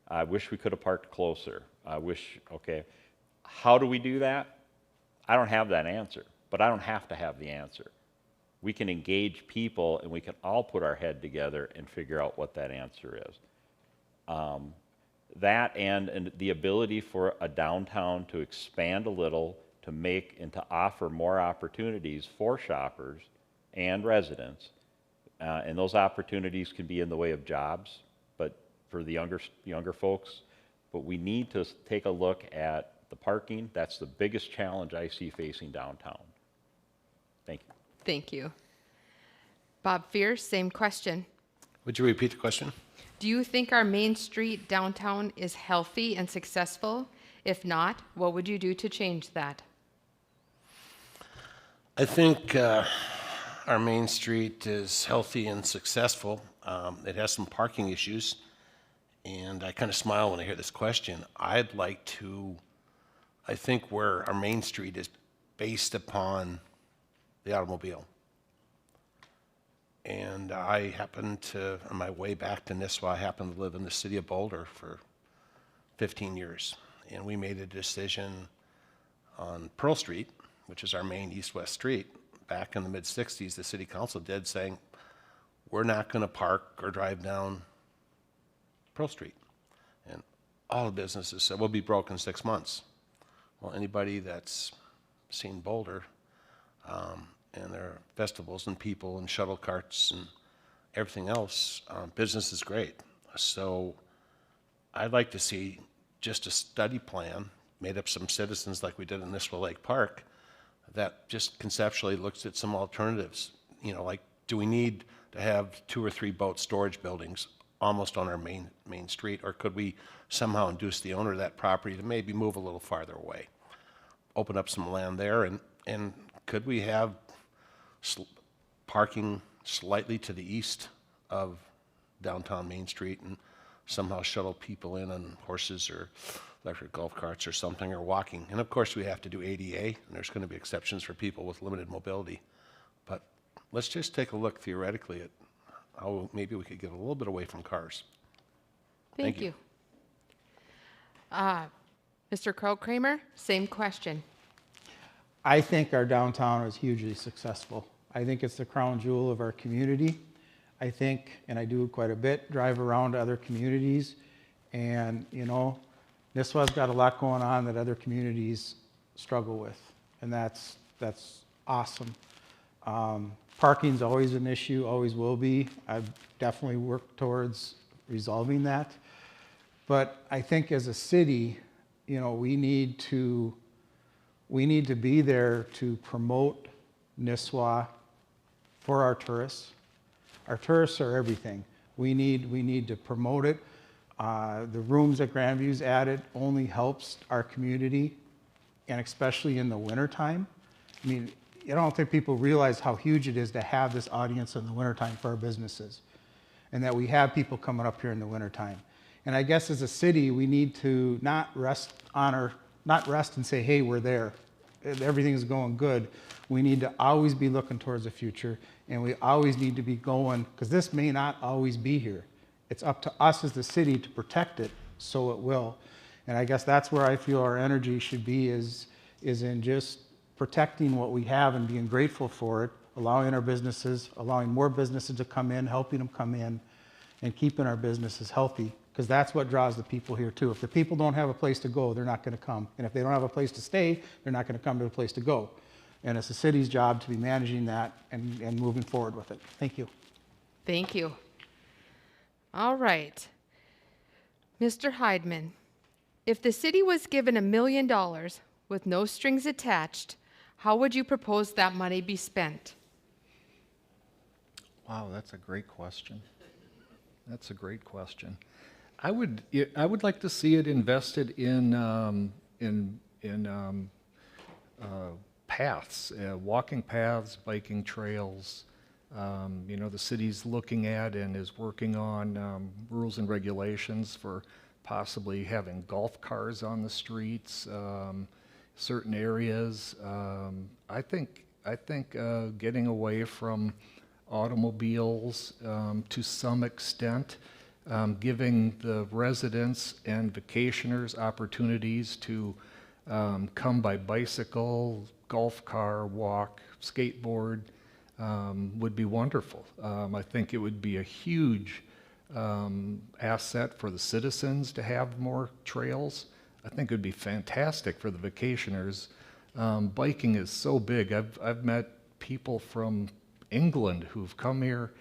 E: I wish we could have parked closer. I wish, okay. How do we do that? I don't have that answer, but I don't have to have the answer. We can engage people and we can all put our head together and figure out what that answer is. That and the ability for a downtown to expand a little, to make and to offer more opportunities for shoppers and residents. And those opportunities can be in the way of jobs, but for the younger folks. But we need to take a look at the parking. That's the biggest challenge I see facing downtown. Thank you.
A: Thank you. Bob Fierce, same question.
F: Would you repeat the question?
A: Do you think our Main Street downtown is healthy and successful? If not, what would you do to change that?
F: I think our Main Street is healthy and successful. It has some parking issues, and I kind of smile when I hear this question. I think where our Main Street is based upon the automobile. And I happen to, on my way back to Nisswa, I happen to live in the city of Boulder for 15 years. And we made a decision on Pearl Street, which is our main east-west street, back in the mid-60s, the city council did, saying, we're not going to park or drive down Pearl Street. And all the businesses said, we'll be broke in 6 months. Well, anybody that's seen Boulder, and their festivals and people and shuttle carts and everything else, business is great. So I'd like to see just a study plan made up some citizens like we did in Nisswa Lake Park that just conceptually looks at some alternatives. You know, like, do we need to have 2 or 3 boat storage buildings almost on our main street, or could we somehow induce the owner of that property to maybe move a little farther away, open up some land there, and could we have parking slightly to the east of downtown Main Street and somehow shuttle people in on horses or electric golf carts or something, or walking. And of course we have to do ADA, and there's going to be exceptions for people with limited mobility. But let's just take a look theoretically at how maybe we could get a little bit away from cars.
A: Thank you. Mr. Kramer, same question.
B: I think our downtown is hugely successful. I think it's the crown jewel of our community. I think, and I do quite a bit, drive around to other communities, and you know, Nisswa's got a lot going on that other communities struggle with, and that's awesome. Parking's always an issue, always will be. I've definitely worked towards resolving that. But I think as a city, we need to be there to promote Nisswa for our tourists. Our tourists are everything. We need to promote it. The rooms that Grandview's added only helps our community, and especially in the wintertime. I mean, I don't think people realize how huge it is to have this audience in the wintertime for our businesses, and that we have people coming up here in the wintertime. And I guess as a city, we need to not rest and say, hey, we're there. Everything's going good. We need to always be looking towards the future, and we always need to be going, because this may not always be here. It's up to us as the city to protect it, so it will. And I guess that's where I feel our energy should be, is in just protecting what we have and being grateful for it, allowing more businesses to come in, helping them come in, and keeping our businesses healthy, because that's what draws the people here too. If the people don't have a place to go, they're not going to come. And if they don't have a place to stay, they're not going to come to a place to go. And it's the city's job to be managing that and moving forward with it. Thank you.
A: Thank you. All right. Mr. Heidman, if the city was given $1 million with no strings attached, how would you propose that money be spent?
D: Wow, that's a great question. That's a great question. I would like to see it invested in paths, walking paths, biking trails. The city's looking at and is working on rules and regulations for possibly having golf cars on the streets, certain areas. I think getting away from automobiles to some extent, giving the residents and vacationers opportunities to come by bicycle, golf car, walk, skateboard, would be wonderful. I think it would be a huge asset for the citizens to have more trails. I think it would be fantastic for the vacationers. Biking is so big. I've met people from England who've come here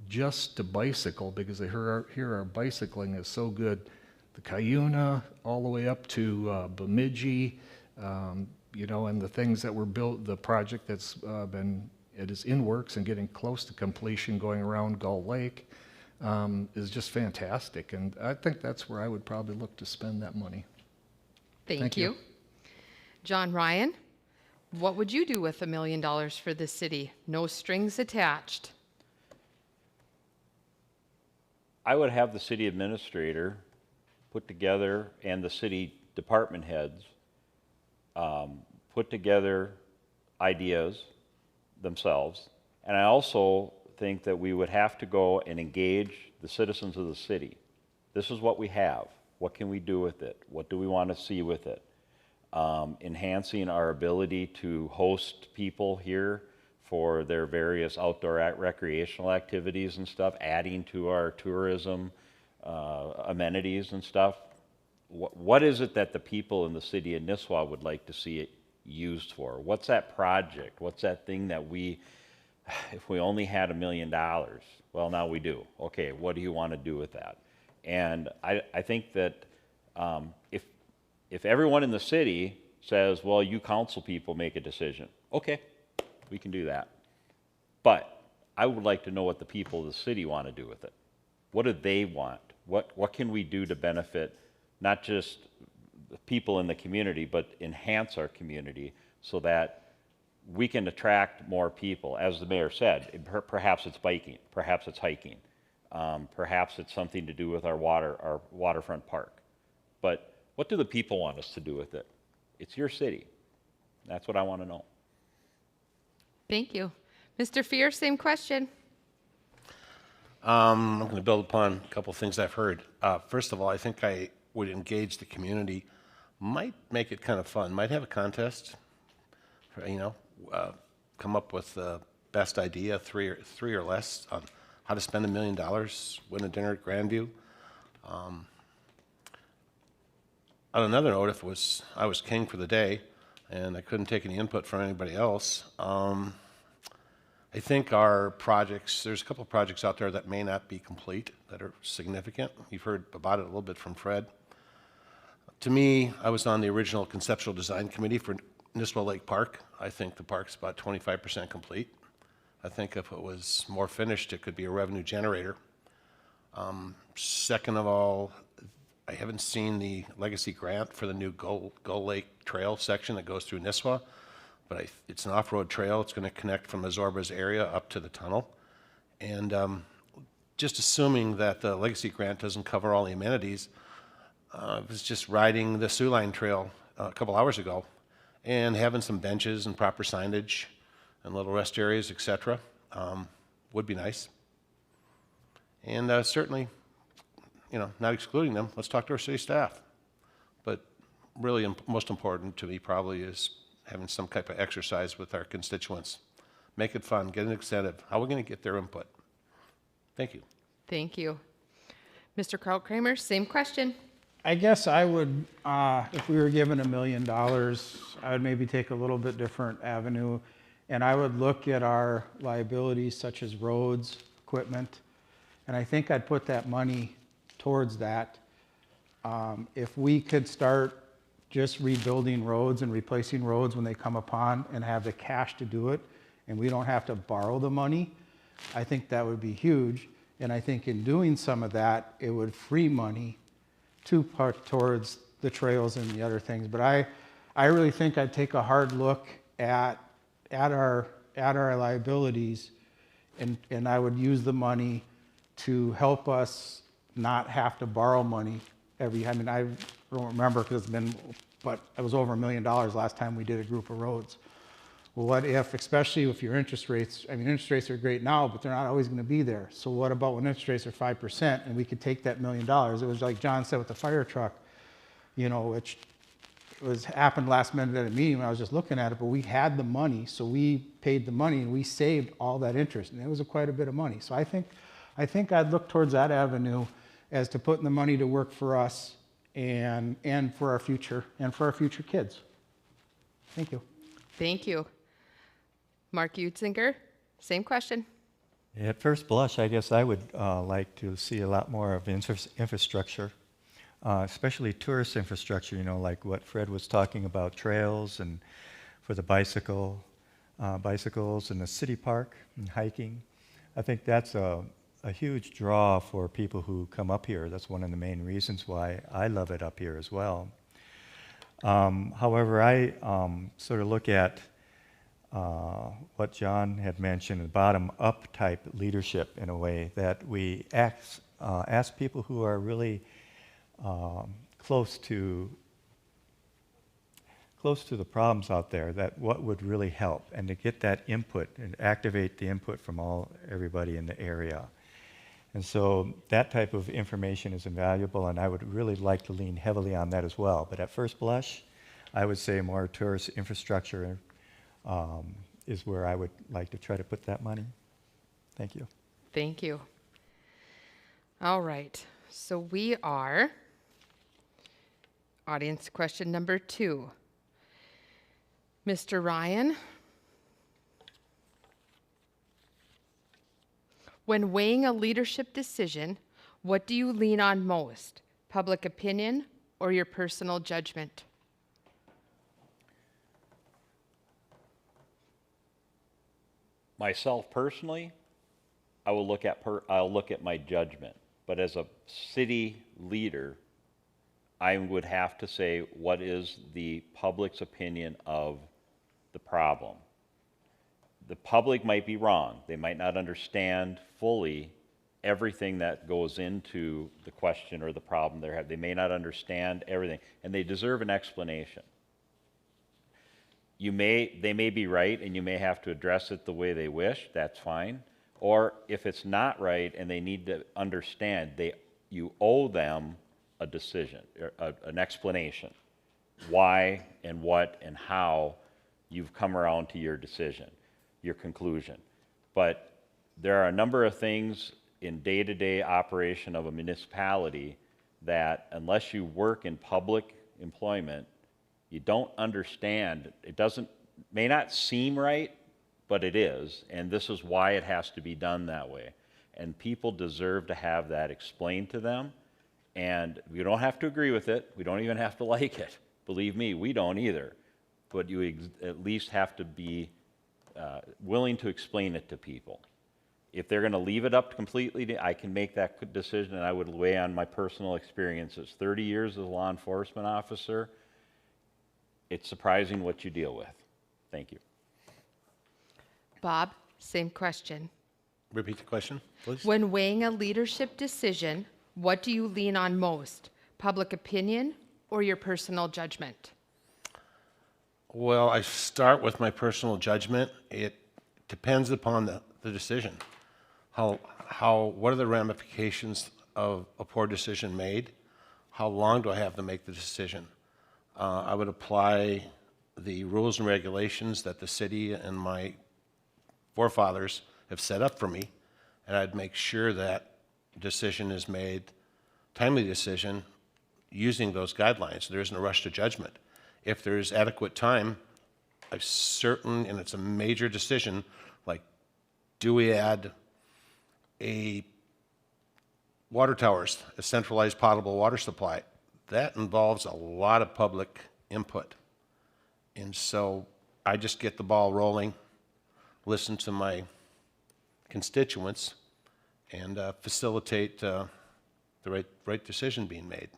D: just to bicycle because they hear our bicycling is so good. The Cuyuna all the way up to Bemidji, and the things that were built, the project that's it is in works and getting close to completion going around Gull Lake is just fantastic. And I think that's where I would probably look to spend that money.
A: Thank you. John Ryan, what would you do with $1 million for the city? No strings attached.
E: I would have the city administrator put together, and the city department heads put together ideas themselves. And I also think that we would have to go and engage the citizens of the city. This is what we have. What can we do with it? What do we want to see with it? Enhancing our ability to host people here for their various outdoor recreational activities and stuff, adding to our tourism amenities and stuff. What is it that the people in the city of Nisswa would like to see it used for? What's that project? What's that thing that if we only had $1 million, well, now we do. Okay, what do you want to do with that? And I think that if everyone in the city says, well, you council people make a decision, okay, we can do that. But I would like to know what the people of the city want to do with it. What do they want? What can we do to benefit not just the people in the community, but enhance our community so that we can attract more people? As the mayor said, perhaps it's biking, perhaps it's hiking, perhaps it's something to do with our waterfront park. But what do the people want us to do with it? It's your city. That's what I want to know.
A: Thank you. Mr. Fear, same question.
F: I'm going to build upon a couple of things I've heard. First of all, I think I would engage the community, might make it kind of fun, might have a contest, come up with the best idea, three or less, on how to spend $1 million, win a dinner at Grandview. On another note, if it was, I was king for the day and I couldn't take any input from anybody else, I think our projects, there's a couple of projects out there that may not be complete, that are significant. You've heard about it a little bit from Fred. To me, I was on the original conceptual design committee for Nisswa Lake Park. I think the park's about 25% complete. I think if it was more finished, it could be a revenue generator. Second of all, I haven't seen the legacy grant for the new Gull Lake Trail section that goes through Nisswa, but it's an off-road trail. It's going to connect from Azorba's area up to the tunnel. And just assuming that the legacy grant doesn't cover all the amenities, I was just riding the Sioux Line Trail a couple hours ago and having some benches and proper signage and little rest areas, etc., would be nice. And certainly, you know, not excluding them, let's talk to our city staff. But really most important to me probably is having some type of exercise with our constituents. Make it fun, get an incentive. How are we going to get their input? Thank you.
A: Thank you. Mr. Krautkramer, same question.
B: I guess I would, if we were given $1 million, I would maybe take a little bit different avenue, and I would look at our liabilities such as roads, equipment, and I think I'd put that money towards that. If we could start just rebuilding roads and replacing roads when they come upon and have the cash to do it, and we don't have to borrow the money, I think that would be huge. And I think in doing some of that, it would free money to put towards the trails and the other things. But I really think I'd take a hard look at our liabilities, and I would use the money to help us not have to borrow money I mean, I don't remember because it's been, but it was over $1 million last time we did a group of roads. Well, what if, especially if your interest rates, I mean, interest rates are great now, but they're not always going to be there. So what about when interest rates are 5% and we could take that $1 million? It was like John said with the fire truck, you know, which happened last minute at a meeting when I was just looking at it, but we had the money, so we paid the money and we saved all that interest, and it was quite a bit of money. So I think I'd look towards that avenue as to putting the money to work for us and for our future and for our future kids. Thank you.
A: Thank you. Mark Utzinger, same question.
G: At first blush, I guess I would like to see a lot more of infrastructure, especially tourist infrastructure, you know, like what Fred was talking about, trails and for the bicycles and the city park and hiking. I think that's a huge draw for people who come up here. That's one of the main reasons why I love it up here as well. However, I sort of look at what John had mentioned, bottom-up type leadership in a way, that we ask people who are really close to the problems out there, that what would really help, and to get that input and activate the input from everybody in the area. And so that type of information is invaluable, and I would really like to lean heavily on that as well. But at first blush, I would say more tourist infrastructure is where I would like to try to put that money. Thank you.
A: Thank you. All right, so we are audience question number 2. Mr. Ryan, when weighing a leadership decision, what do you lean on most, public opinion or your personal judgment?
E: Myself personally, I'll look at my judgment. But as a city leader, I would have to say, what is the public's opinion of the problem? The public might be wrong. They might not understand fully everything that goes into the question or the problem they have. They may not understand everything, and they deserve an explanation. They may be right, and you may have to address it the way they wish. That's fine. Or if it's not right and they need to understand, you owe them a decision, an explanation, why and what and how you've come around to your decision, your conclusion. But there are a number of things in day-to-day operation of a municipality that unless you work in public employment, you don't understand, it may not seem right, but it is, and this is why it has to be done that way. And people deserve to have that explained to them, and you don't have to agree with it, we don't even have to like it. Believe me, we don't either, but you at least have to be willing to explain it to people. If they're going to leave it up completely, I can make that decision, and I would weigh on my personal experiences. 30 years as a law enforcement officer, it's surprising what you deal with. Thank you.
A: Bob, same question.
F: Repeat the question, please.
A: When weighing a leadership decision, what do you lean on most? Public opinion or your personal judgment?
F: Well, I start with my personal judgment. It depends upon the decision. What are the ramifications of a poor decision made? How long do I have to make the decision? I would apply the rules and regulations that the city and my forefathers have set up for me, and I'd make sure that decision is made, timely decision, using those guidelines. There isn't a rush to judgment. If there's adequate time, and it's a major decision, like, do we add water towers, a centralized potable water supply? That involves a lot of public input. And so I just get the ball rolling, listen to my constituents, and facilitate the right decision being made.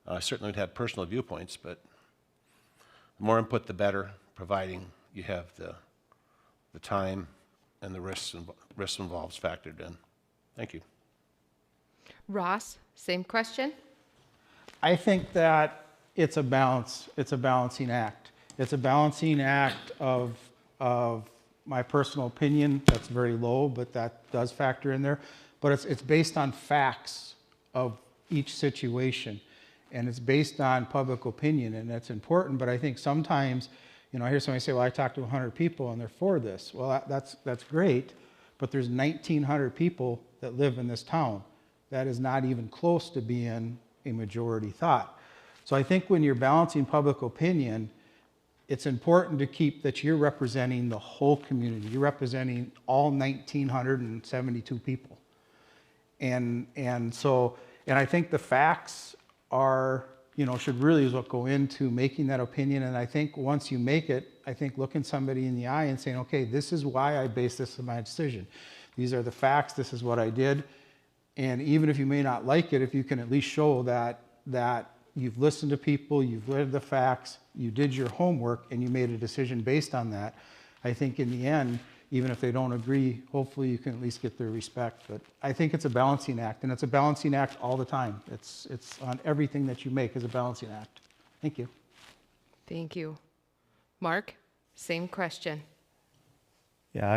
F: I certainly would have personal viewpoints, but the more input, the better, providing you have the time and the risks involved factored in. Thank you.
A: Ross, same question.
B: I think that it's a balance. It's a balancing act. It's a balancing act of my personal opinion. That's very low, but that does factor in there. But it's based on facts of each situation, and it's based on public opinion, and that's important. But I think sometimes, I hear somebody say, "Well, I talked to 100 people, and they're for this." Well, that's great, but there's 1,900 people that live in this town. That is not even close to being a majority thought. So I think when you're balancing public opinion, it's important to keep that you're representing the whole community. You're representing all 1,972 people. And I think the facts are, should really is what go into making that opinion. And I think once you make it, I think looking somebody in the eye and saying, okay, this is why I base this on my decision. These are the facts, this is what I did. And even if you may not like it, if you can at least show that you've listened to people, you've read the facts, you did your homework, and you made a decision based on that, I think in the end, even if they don't agree, hopefully you can at least get their respect. But I think it's a balancing act, and it's a balancing act all the time. It's on everything that you make is a balancing act. Thank you.
A: Thank you. Mark, same question.
G: Yeah,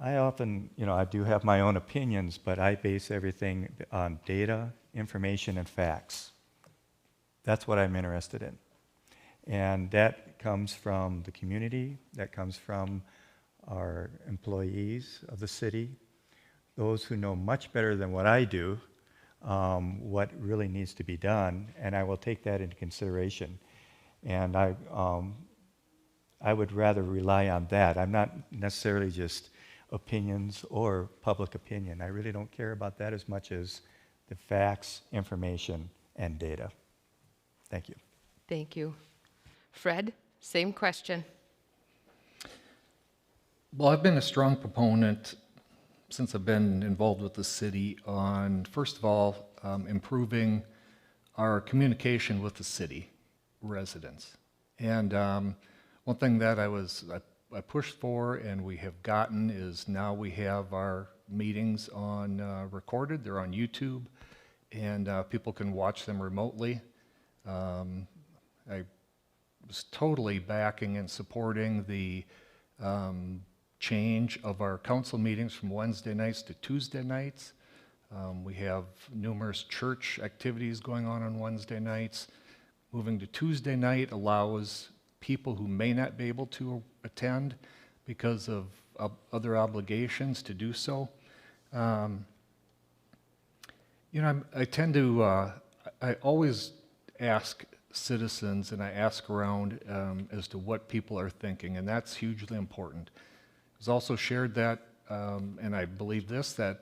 G: I often, I do have my own opinions, but I base everything on data, information, and facts. That's what I'm interested in. And that comes from the community, that comes from our employees of the city, those who know much better than what I do what really needs to be done, and I will take that into consideration. And I would rather rely on that. I'm not necessarily just opinions or public opinion. I really don't care about that as much as the facts, information, and data. Thank you.
A: Thank you. Fred, same question.
D: Well, I've been a strong proponent since I've been involved with the city on, first of all, improving our communication with the city residents. And one thing that I pushed for and we have gotten is now we have our meetings on recorded. They're on YouTube, and people can watch them remotely. I was totally backing and supporting the change of our council meetings from Wednesday nights to Tuesday nights. We have numerous church activities going on Wednesday nights. Moving to Tuesday night allows people who may not be able to attend because of other obligations to do so. I tend to I always ask citizens and I ask around as to what people are thinking, and that's hugely important. It's also shared that, and I believe this, that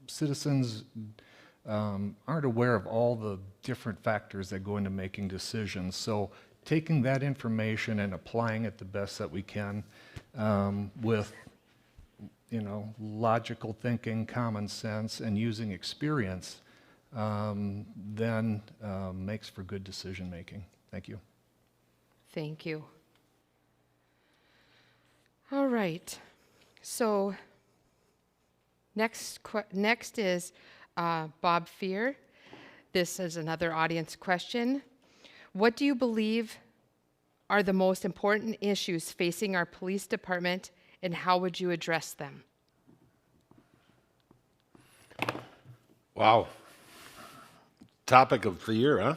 D: citizens aren't aware of all the different factors that go into making decisions. So taking that information and applying it the best that we can with logical thinking, common sense, and using experience, then makes for good decision making. Thank you.
A: Thank you. All right. So next is Bob Fear. This is another audience question. What do you believe are the most important issues facing our police department, and how would you address them?
F: Wow. Topic of the year, huh?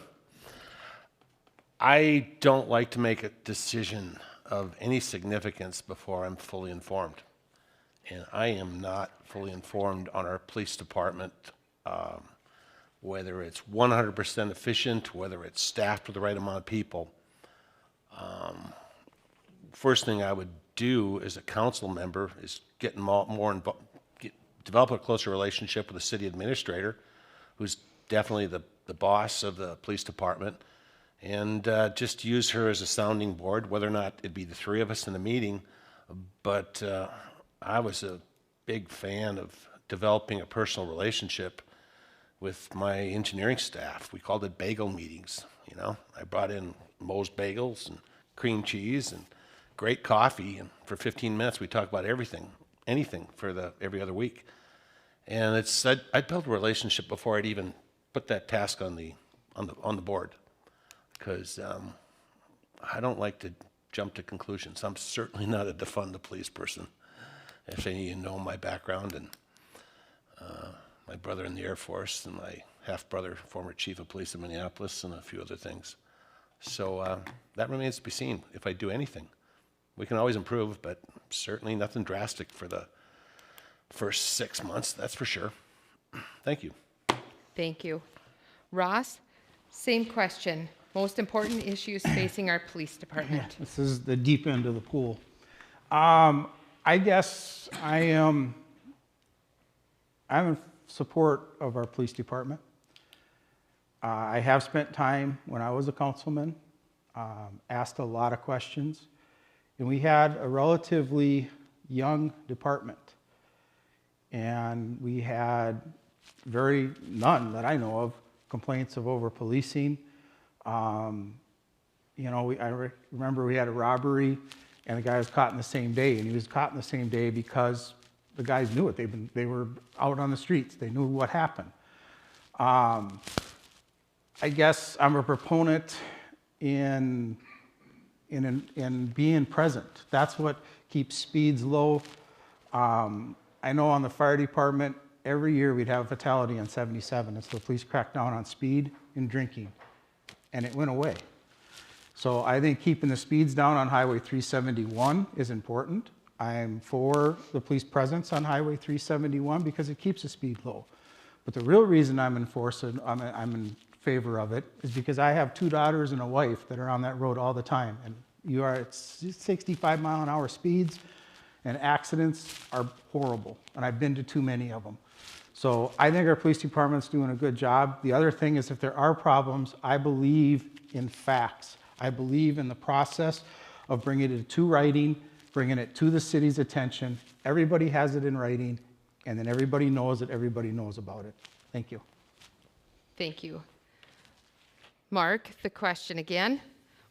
F: I don't like to make a decision of any significance before I'm fully informed. And I am not fully informed on our police department, whether it's 100% efficient, whether it's staffed with the right amount of people. First thing I would do as a council member is get more involved, develop a closer relationship with the city administrator, who's definitely the boss of the police department, and just use her as a sounding board, whether or not it'd be the three of us in a meeting. But I was a big fan of developing a personal relationship with my engineering staff. We called it bagel meetings. I brought in Moe's Bagels and cream cheese and great coffee, and for 15 minutes we talked about anything for every other week. And I'd build a relationship before I'd even put that task on the board, because I don't like to jump to conclusions. I'm certainly not a defund the police person. If any of you know my background, and my brother in the Air Force, and my half-brother, former chief of police in Minneapolis, and a few other things. So that remains to be seen if I do anything. We can always improve, but certainly nothing drastic for the first 6 months, that's for sure. Thank you.
A: Thank you. Ross, same question. Most important issues facing our police department.
B: This is the deep end of the pool. I guess I'm in support of our police department. I have spent time when I was a councilman, asked a lot of questions, and we had a relatively young department. And we had none that I know of, complaints of over-policing. I remember we had a robbery, and the guy was caught in the same day, and he was caught in the same day because the guys knew it. They were out on the streets. They knew what happened. I guess I'm a proponent in being present. That's what keeps speeds low. I know on the fire department, every year we'd have a fatality on 77. It's the police cracked down on speed and drinking, and it went away. So I think keeping the speeds down on Highway 371 is important. I'm for the police presence on Highway 371 because it keeps the speed low. But the real reason I'm in favor of it is because I have 2 daughters and a wife that are on that road all the time, and you are at 65-mile-an-hour speeds, and accidents are horrible, and I've been to too many of them. So I think our police department's doing a good job. The other thing is, if there are problems, I believe in facts. I believe in the process of bringing it to writing, bringing it to the city's attention. Everybody has it in writing, and then everybody knows that everybody knows about it. Thank you.
A: Thank you. Mark, the question again.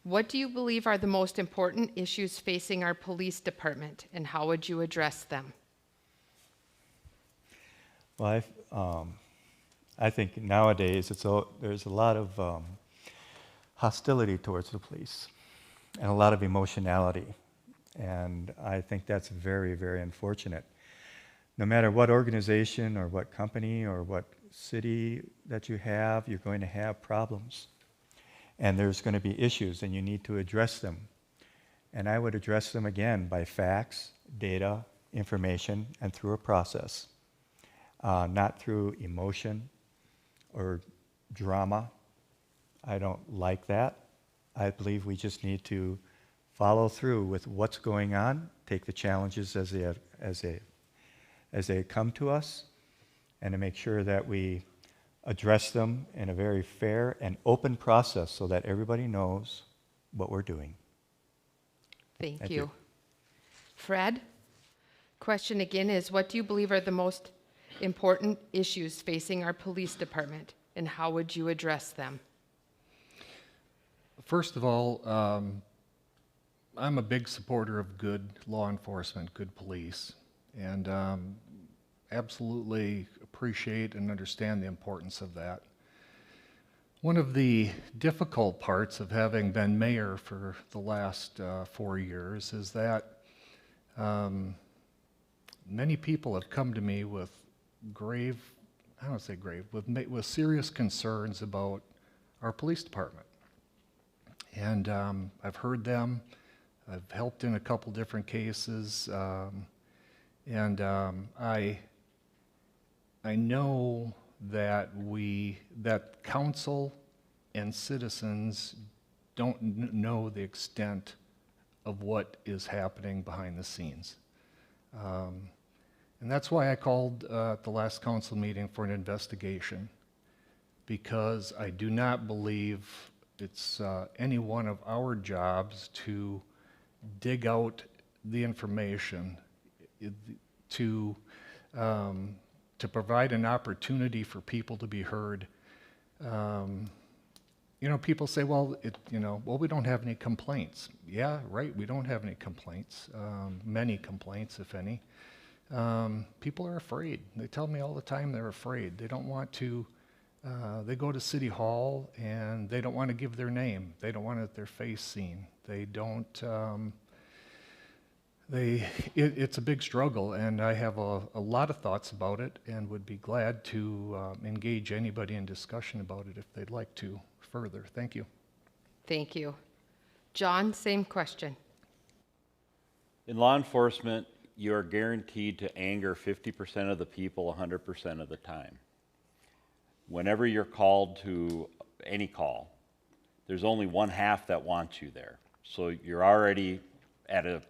A: What do you believe are the most important issues facing our police department, and how would you address them?
G: Well, I think nowadays there's a lot of hostility towards the police and a lot of emotionality. And I think that's very, very unfortunate. No matter what organization or what company or what city that you have, you're going to have problems. And there's going to be issues, and you need to address them. And I would address them again by facts, data, information, and through a process. not through emotion or drama. I don't like that. I believe we just need to follow through with what's going on, take the challenges as they come to us, and to make sure that we address them in a very fair and open process so that everybody knows what we're doing.
A: Thank
G: Thank
A: you.
G: you.
A: Fred, question again is, what do you believe are the most important issues facing our police department, and how would you address them?
D: First of all, I'm a big supporter of good law enforcement, good police, and absolutely appreciate and understand the importance of that. One of the difficult parts of having been mayor for the last 4 years is that many people have come to me with grave, I don't say grave, with serious concerns about our police department. And I've heard them, I've helped in a couple different cases, and I know that that council and citizens don't know the extent of what is happening behind the scenes. And that's why I called at the last council meeting for an investigation, because I do not believe it's any one of our jobs to dig out the information, to provide an opportunity for people to be heard. You know, people say, well, we don't have any complaints. Yeah, right, we don't have any complaints, many complaints, if any. People are afraid. They tell me all the time they're afraid. They don't want to, they go to City Hall and they don't want to give their name. They don't want their face seen. They don't, it's a big struggle, and I have a lot of thoughts about it and would be glad to engage anybody in discussion about it if they'd like to further. Thank you.
A: Thank you. John, same question.
E: In law enforcement, you are guaranteed to anger 50% of the people 100% of the time. Whenever you're called to any call, there's only one half that wants you there. So you're already at a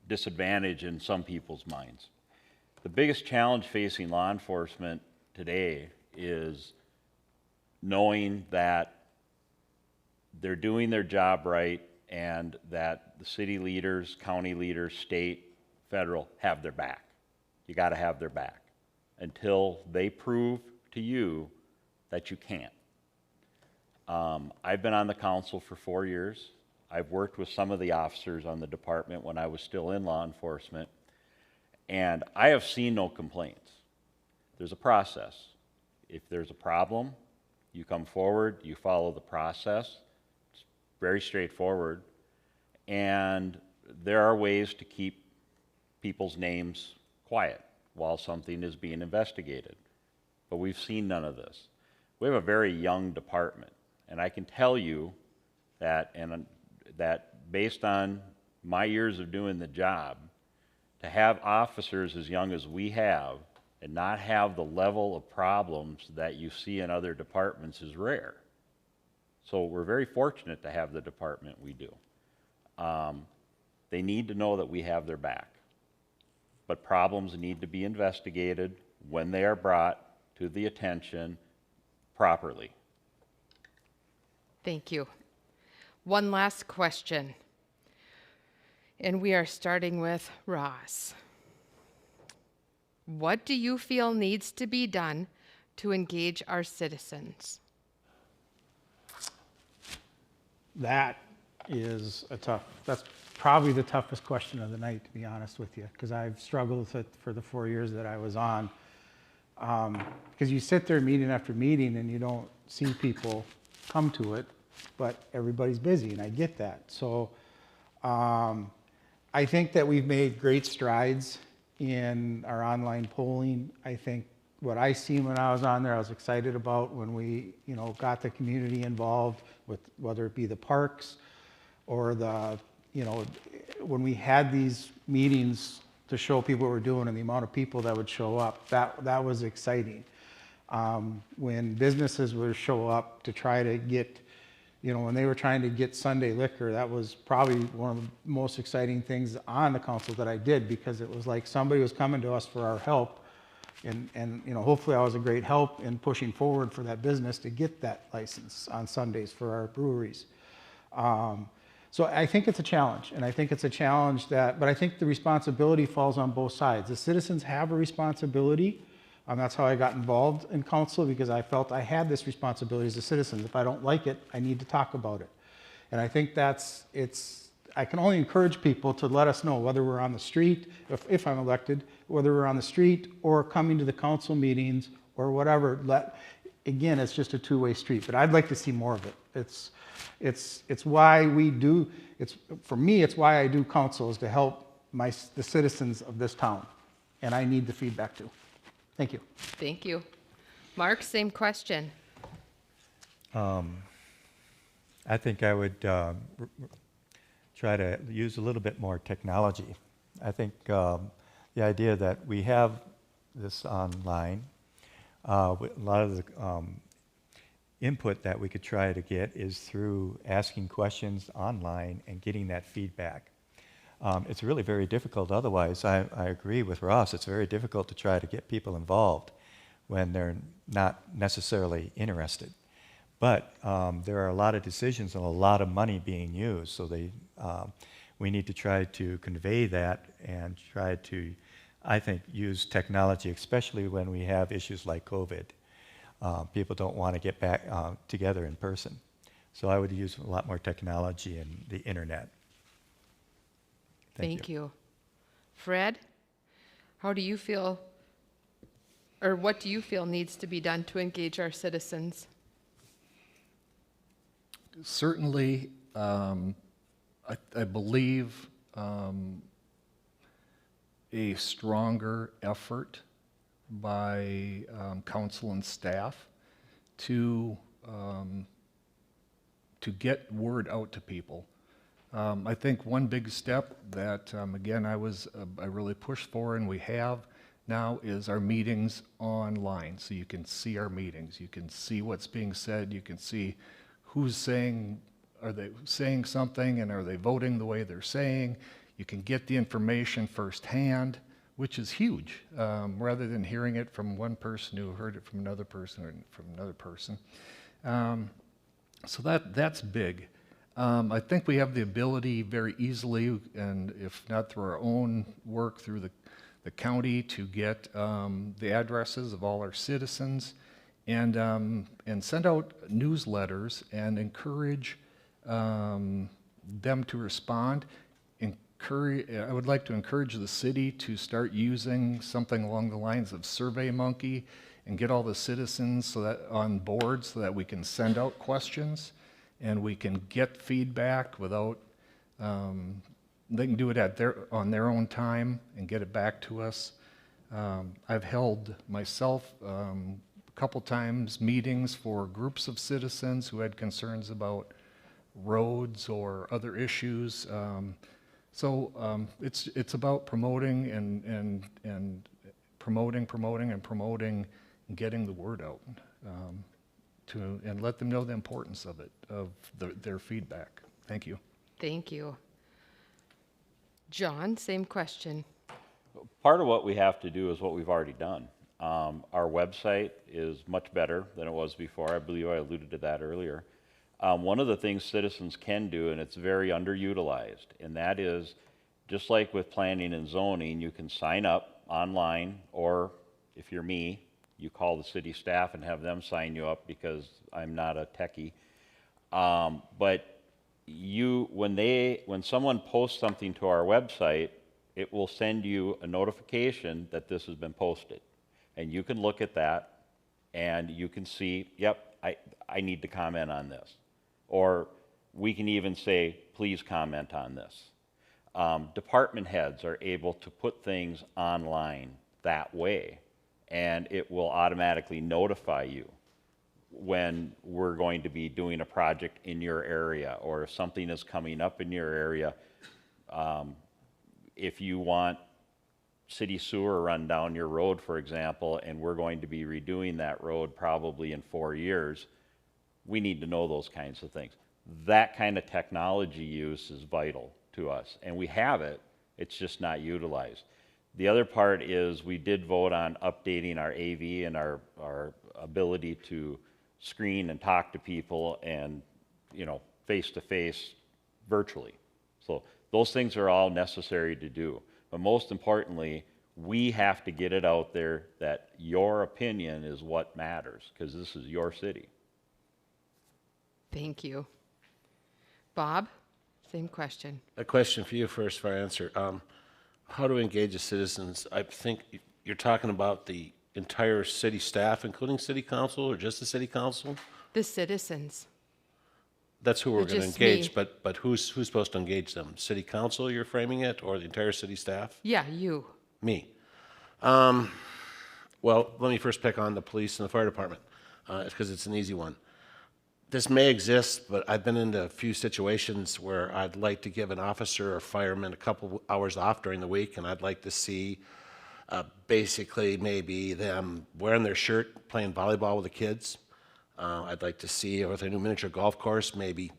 E: disadvantage in some people's minds. The biggest challenge facing law enforcement today is knowing that they're doing their job right and that the city leaders, county leaders, state, federal have their back. You got to have their back until they prove to you that you can't. I've been on the council for 4 years. I've worked with some of the officers on the department when I was still in law enforcement, and I have seen no complaints. There's a process. If there's a problem, you come forward, you follow the process. It's very straightforward, and there are ways to keep people's names quiet while something is being investigated. But we've seen none of this. We have a very young department, and I can tell you that, that based on my years of doing the job, to have officers as young as we have and not have the level of problems that you see in other departments is rare. So we're very fortunate to have the department we do. They need to know that we have their back. But problems need to be investigated when they are brought to the attention properly.
A: Thank you. One last question, and we are starting with Ross. What do you feel needs to be done to engage our citizens?
B: That is that's probably the toughest question of the night, to be honest with you, because I've struggled with it for the 4 years that I was on. Because you sit there meeting after meeting and you don't see people come to it, but everybody's busy, and I get that. So I think that we've made great strides in our online polling. I think what I seen when I was on there, I was excited about when we, got the community involved with whether it be the parks or the, when we had these meetings to show people what we're doing and the amount of people that would show up, that was exciting. When businesses would show up to try to get, when they were trying to get Sunday liquor, that was probably one of the most exciting things on the council that I did, because it was like somebody was coming to us for our help. And hopefully I was a great help in pushing forward for that business to get that license on Sundays for our breweries. So I think it's a challenge, and I think it's a challenge but I think the responsibility falls on both sides. The citizens have a responsibility. That's how I got involved in council, because I felt I had this responsibility as a citizen. If I don't like it, I need to talk about it. And I think I can only encourage people to let us know, whether we're on the street, if I'm elected, whether we're on the street or coming to the council meetings or whatever. Again, it's just a two-way street, but I'd like to see more of it. It's why we do, for me, it's why I do council, is to help the citizens of this town. And I need the feedback too. Thank you.
A: Thank you. Mark, same question.
G: I think I would try to use a little bit more technology. I think the idea that we have this online, a lot of the input that we could try to get is through asking questions online and getting that feedback. It's really very difficult otherwise. I agree with Ross. It's very difficult to try to get people involved when they're not necessarily interested. But there are a lot of decisions and a lot of money being used, so we need to try to convey that and try to, I think, use technology, especially when we have issues like COVID. People don't want to get back together in person. So I would use a lot more technology and the internet.
A: Thank you. Fred, how do you feel, or what do you feel needs to be done to engage our citizens?
D: Certainly, I believe a stronger effort by council and staff to get word out to people. I think one big step that, again, I really pushed for, and we have now, is our meetings online. So you can see our meetings. You can see what's being said. You can see who's saying, are they saying something, and are they voting the way they're saying? You can get the information firsthand, which is huge, rather than hearing it from one person who heard it from another person or from another person. So that's big. I think we have the ability very easily, and if not through our own work through the county, to get the addresses of all our citizens and send out newsletters and encourage them to respond. I would like to encourage the city to start using something along the lines of SurveyMonkey and get all the citizens on board so that we can send out questions and we can get feedback without, they can do it on their own time and get it back to us. I've held myself a couple times meetings for groups of citizens who had concerns about roads or other issues. So it's about promoting and promoting and getting the word out and let them know the importance of it, of their feedback. Thank you.
A: Thank you. John, same question.
E: Part of what we have to do is what we've already done. Our website is much better than it was before. I believe I alluded to that earlier. One of the things citizens can do, and it's very underutilized, and that is, just like with planning and zoning, you can sign up online, or if you're me, you call the city staff and have them sign you up, because I'm not a techie. But when someone posts something to our website, it will send you a notification that this has been posted. And you can look at that and you can see, yep, I need to comment on this. Or we can even say, please comment on this. Department heads are able to put things online that way, and it will automatically notify you when we're going to be doing a project in your area, or if something is coming up in your area. If you want city sewer run down your road, for example, and we're going to be redoing that road probably in 4 years, we need to know those kinds of things. That kind of technology use is vital to us, and we have it, it's just not utilized. The other part is we did vote on updating our AV and our ability to screen and talk to people and, you know, face-to-face virtually. So those things are all necessary to do. But most importantly, we have to get it out there that your opinion is what matters, because this is your city.
A: Thank you. Bob, same question.
F: A question for you first for answer. How do we engage the citizens? I think you're talking about the entire city staff, including city council, or just the city council?
A: The citizens.
F: That's who we're going to
A: Just
F: engage,
A: me.
F: but who's supposed to engage them? City council, you're framing it, or the entire city staff?
A: Yeah, you.
F: Me. Well, let me first pick on the police and the fire department, because it's an easy one. This may exist, but I've been into a few situations where I'd like to give an officer or fireman a couple hours off during the week, and I'd like to see basically maybe them wearing their shirt, playing volleyball with the kids. I'd like to see with a new miniature golf course, maybe,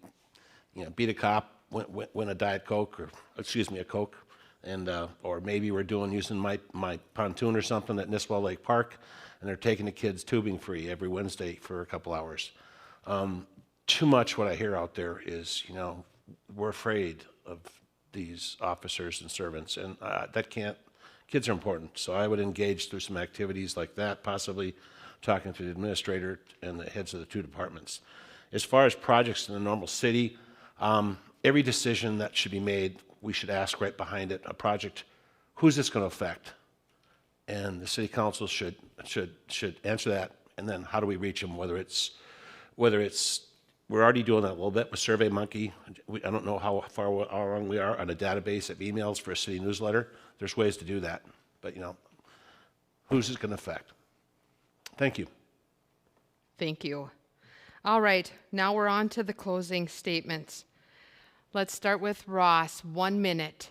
F: you know, beat a cop, win a Diet Coke, or excuse me, a Coke, and or maybe we're using my pontoon or something at Nisswa Lake Park, and they're taking the kids tubing free every Wednesday for a couple hours. Too much what I hear out there is, you know, we're afraid of these officers and servants, and that can't, kids are important, so I would engage through some activities like that, possibly talking to the administrator and the heads of the two departments. As far as projects in the normal city, every decision that should be made, we should ask right behind it, a project, who's this going to affect? And the city council should answer that, and then how do we reach them, whether it's, we're already doing that a little bit with SurveyMonkey. I don't know how far along we are on a database of emails for a city newsletter. There's ways to do that, but you know, who's it going to affect? Thank you.
A: Thank you. All right, now we're on to the closing statements. Let's start with Ross, 1 minute.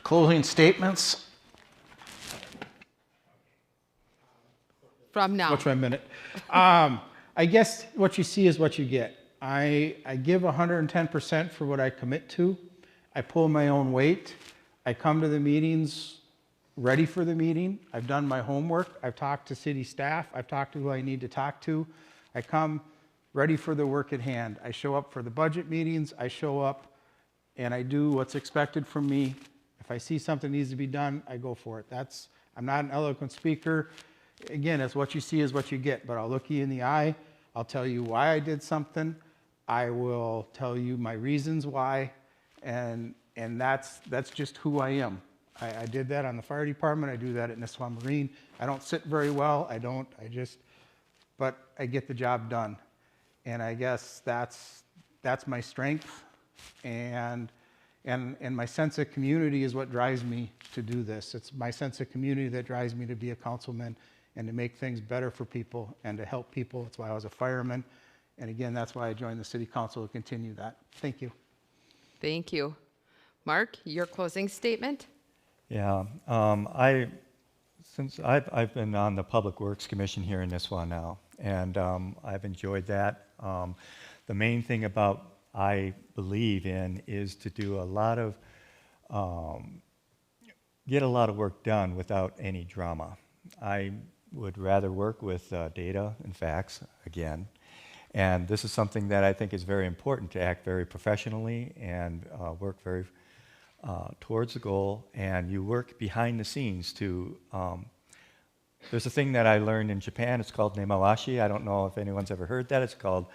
B: Closing statements.
A: From now.
B: What's my minute? I guess what you see is what you get. I give 110% for what I commit to. I pull my own weight. I come to the meetings ready for the meeting. I've done my homework. I've talked to city staff. I've talked to who I need to talk to. I come ready for the work at hand. I show up for the budget meetings. I show up and I do what's expected from me. If I see something needs to be done, I go for it. I'm not an eloquent speaker. Again, it's what you see is what you get, but I'll look you in the eye. I'll tell you why I did something. I will tell you my reasons why, and that's just who I am. I did that on the fire department. I do that at Nisswa Marine. I don't sit very well. But I get the job done. And I guess that's my strength, and my sense of community is what drives me to do this. It's my sense of community that drives me to be a councilman and to make things better for people and to help people. That's why I was a fireman. And again, that's why I joined the city council to continue that. Thank you.
A: Thank you. Mark, your closing statement?
G: Yeah, since I've been on the Public Works Commission here in Nisswa now, and I've enjoyed that. The main thing I believe in is to do a lot of, get a lot of work done without any drama. I would rather work with data and facts again, and this is something that I think is very important, to act very professionally and work very towards the goal, and you work behind the scenes to, there's a thing that I learned in Japan, it's called nemawashi. I don't know if anyone's ever heard that. It's called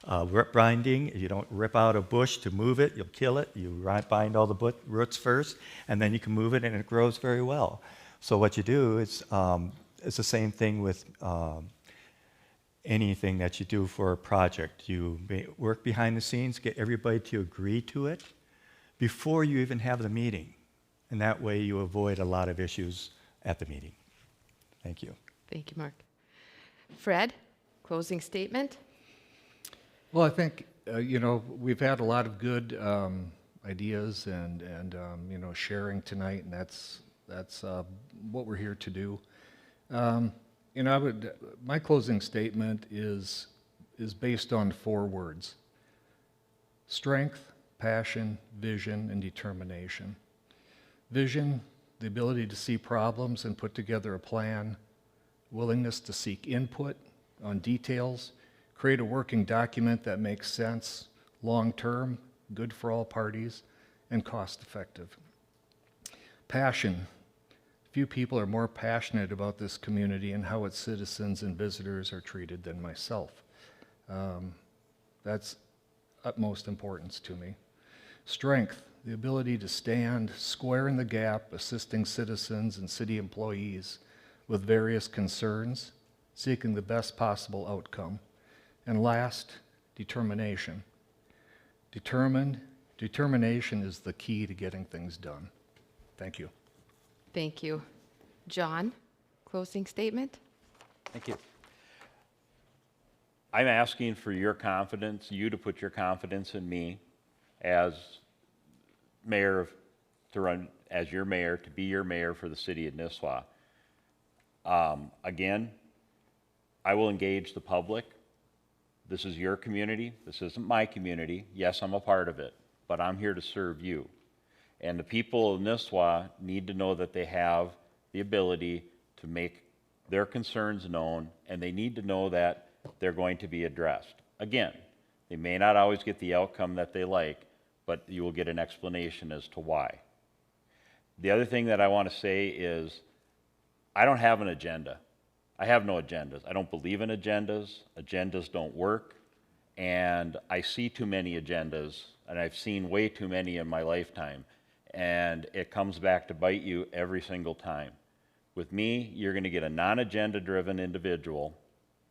G: root binding. You don't rip out a bush to move it, you'll kill it. You bind all the roots first, and then you can move it, and it grows very well. So what you do is, it's the same thing with anything that you do for a project. You work behind the scenes, get everybody to agree to it before you even have the meeting. And that way you avoid a lot of issues at the meeting. Thank you.
A: Thank you, Mark. Fred, closing statement?
D: Well, I think, you know, we've had a lot of good ideas and you know, sharing tonight, and that's what we're here to do. You know, my closing statement is based on 4 words: strength, passion, vision, and determination. Vision, the ability to see problems and put together a plan; willingness to seek input on details, create a working document that makes sense, long-term, good for all parties, and cost-effective. Passion. Few people are more passionate about this community and how its citizens and visitors are treated than myself. That's utmost importance to me. Strength, the ability to stand square in the gap, assisting citizens and city employees with various concerns, seeking the best possible outcome. And last, determination. Determination is the key to getting things done. Thank you.
A: Thank you. John, closing statement?
E: Thank you. I'm asking for your confidence, you to put your confidence in me as mayor, to run as your mayor, to be your mayor for the city of Nisswa. Again, I will engage the public. This is your community. This isn't my community. Yes, I'm a part of it, but I'm here to serve you. And the people of Nisswa need to know that they have the ability to make their concerns known, and they need to know that they're going to be addressed. Again, they may not always get the outcome that they like, but you will get an explanation as to why. The other thing that I want to say is, I don't have an agenda. I have no agendas. I don't believe in agendas. Agendas don't work. And I see too many agendas, and I've seen way too many in my lifetime. And it comes back to bite you every single time. With me, you're going to get a non-agenda driven individual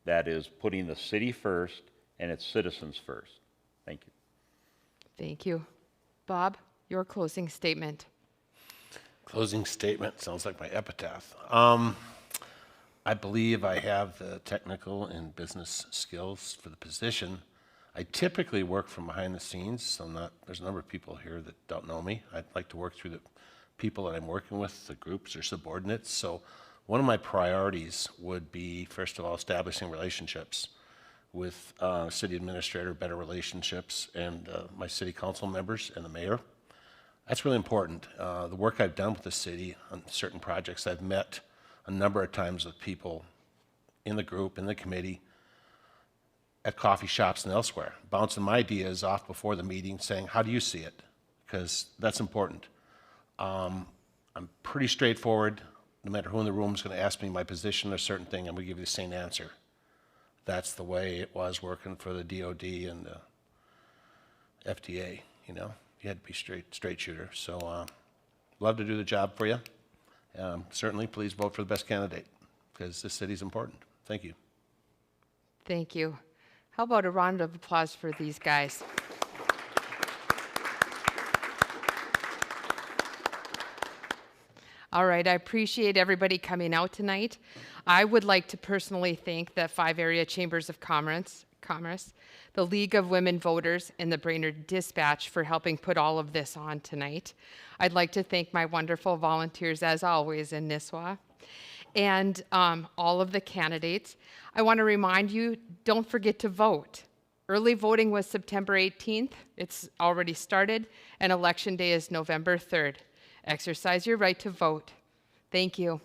E: that is putting the city first and its citizens first. Thank you.
A: Thank you. Bob, your closing statement.
F: Closing statement sounds like my epitaph. I believe I have the technical and business skills for the position. I typically work from behind the scenes, so there's a number of people here that don't know me. I'd like to work through the people that I'm working with, the groups or subordinates. So one of my priorities would be, first of all, establishing relationships with city administrator, better relationships, and my city council members and the mayor. That's really important. The work I've done with the city on certain projects, I've met a number of times with people in the group, in the committee, at coffee shops and elsewhere, bouncing my ideas off before the meeting, saying, how do you see it? Because that's important. I'm pretty straightforward. No matter who in the room is going to ask me my position on a certain thing, I'm going to give you the same answer. That's the way it was working for the DOD and the FDA, you know. You had to be straight shooter. So love to do the job for you. Certainly, please vote for the best candidate, because this city's important. Thank you.
A: Thank you. How about a round of applause for these guys? All right, I appreciate everybody coming out tonight. I would like to personally thank the 5 area chambers of commerce, the League of Women Voters, and the Brainerd Dispatch for helping put all of this on tonight. I'd like to thank my wonderful volunteers, as always, in Nisswa, and all of the candidates. I want to remind you, don't forget to vote. Early voting was September 18th. It's already started, and Election Day is November 3rd. Exercise your right to vote. Thank you.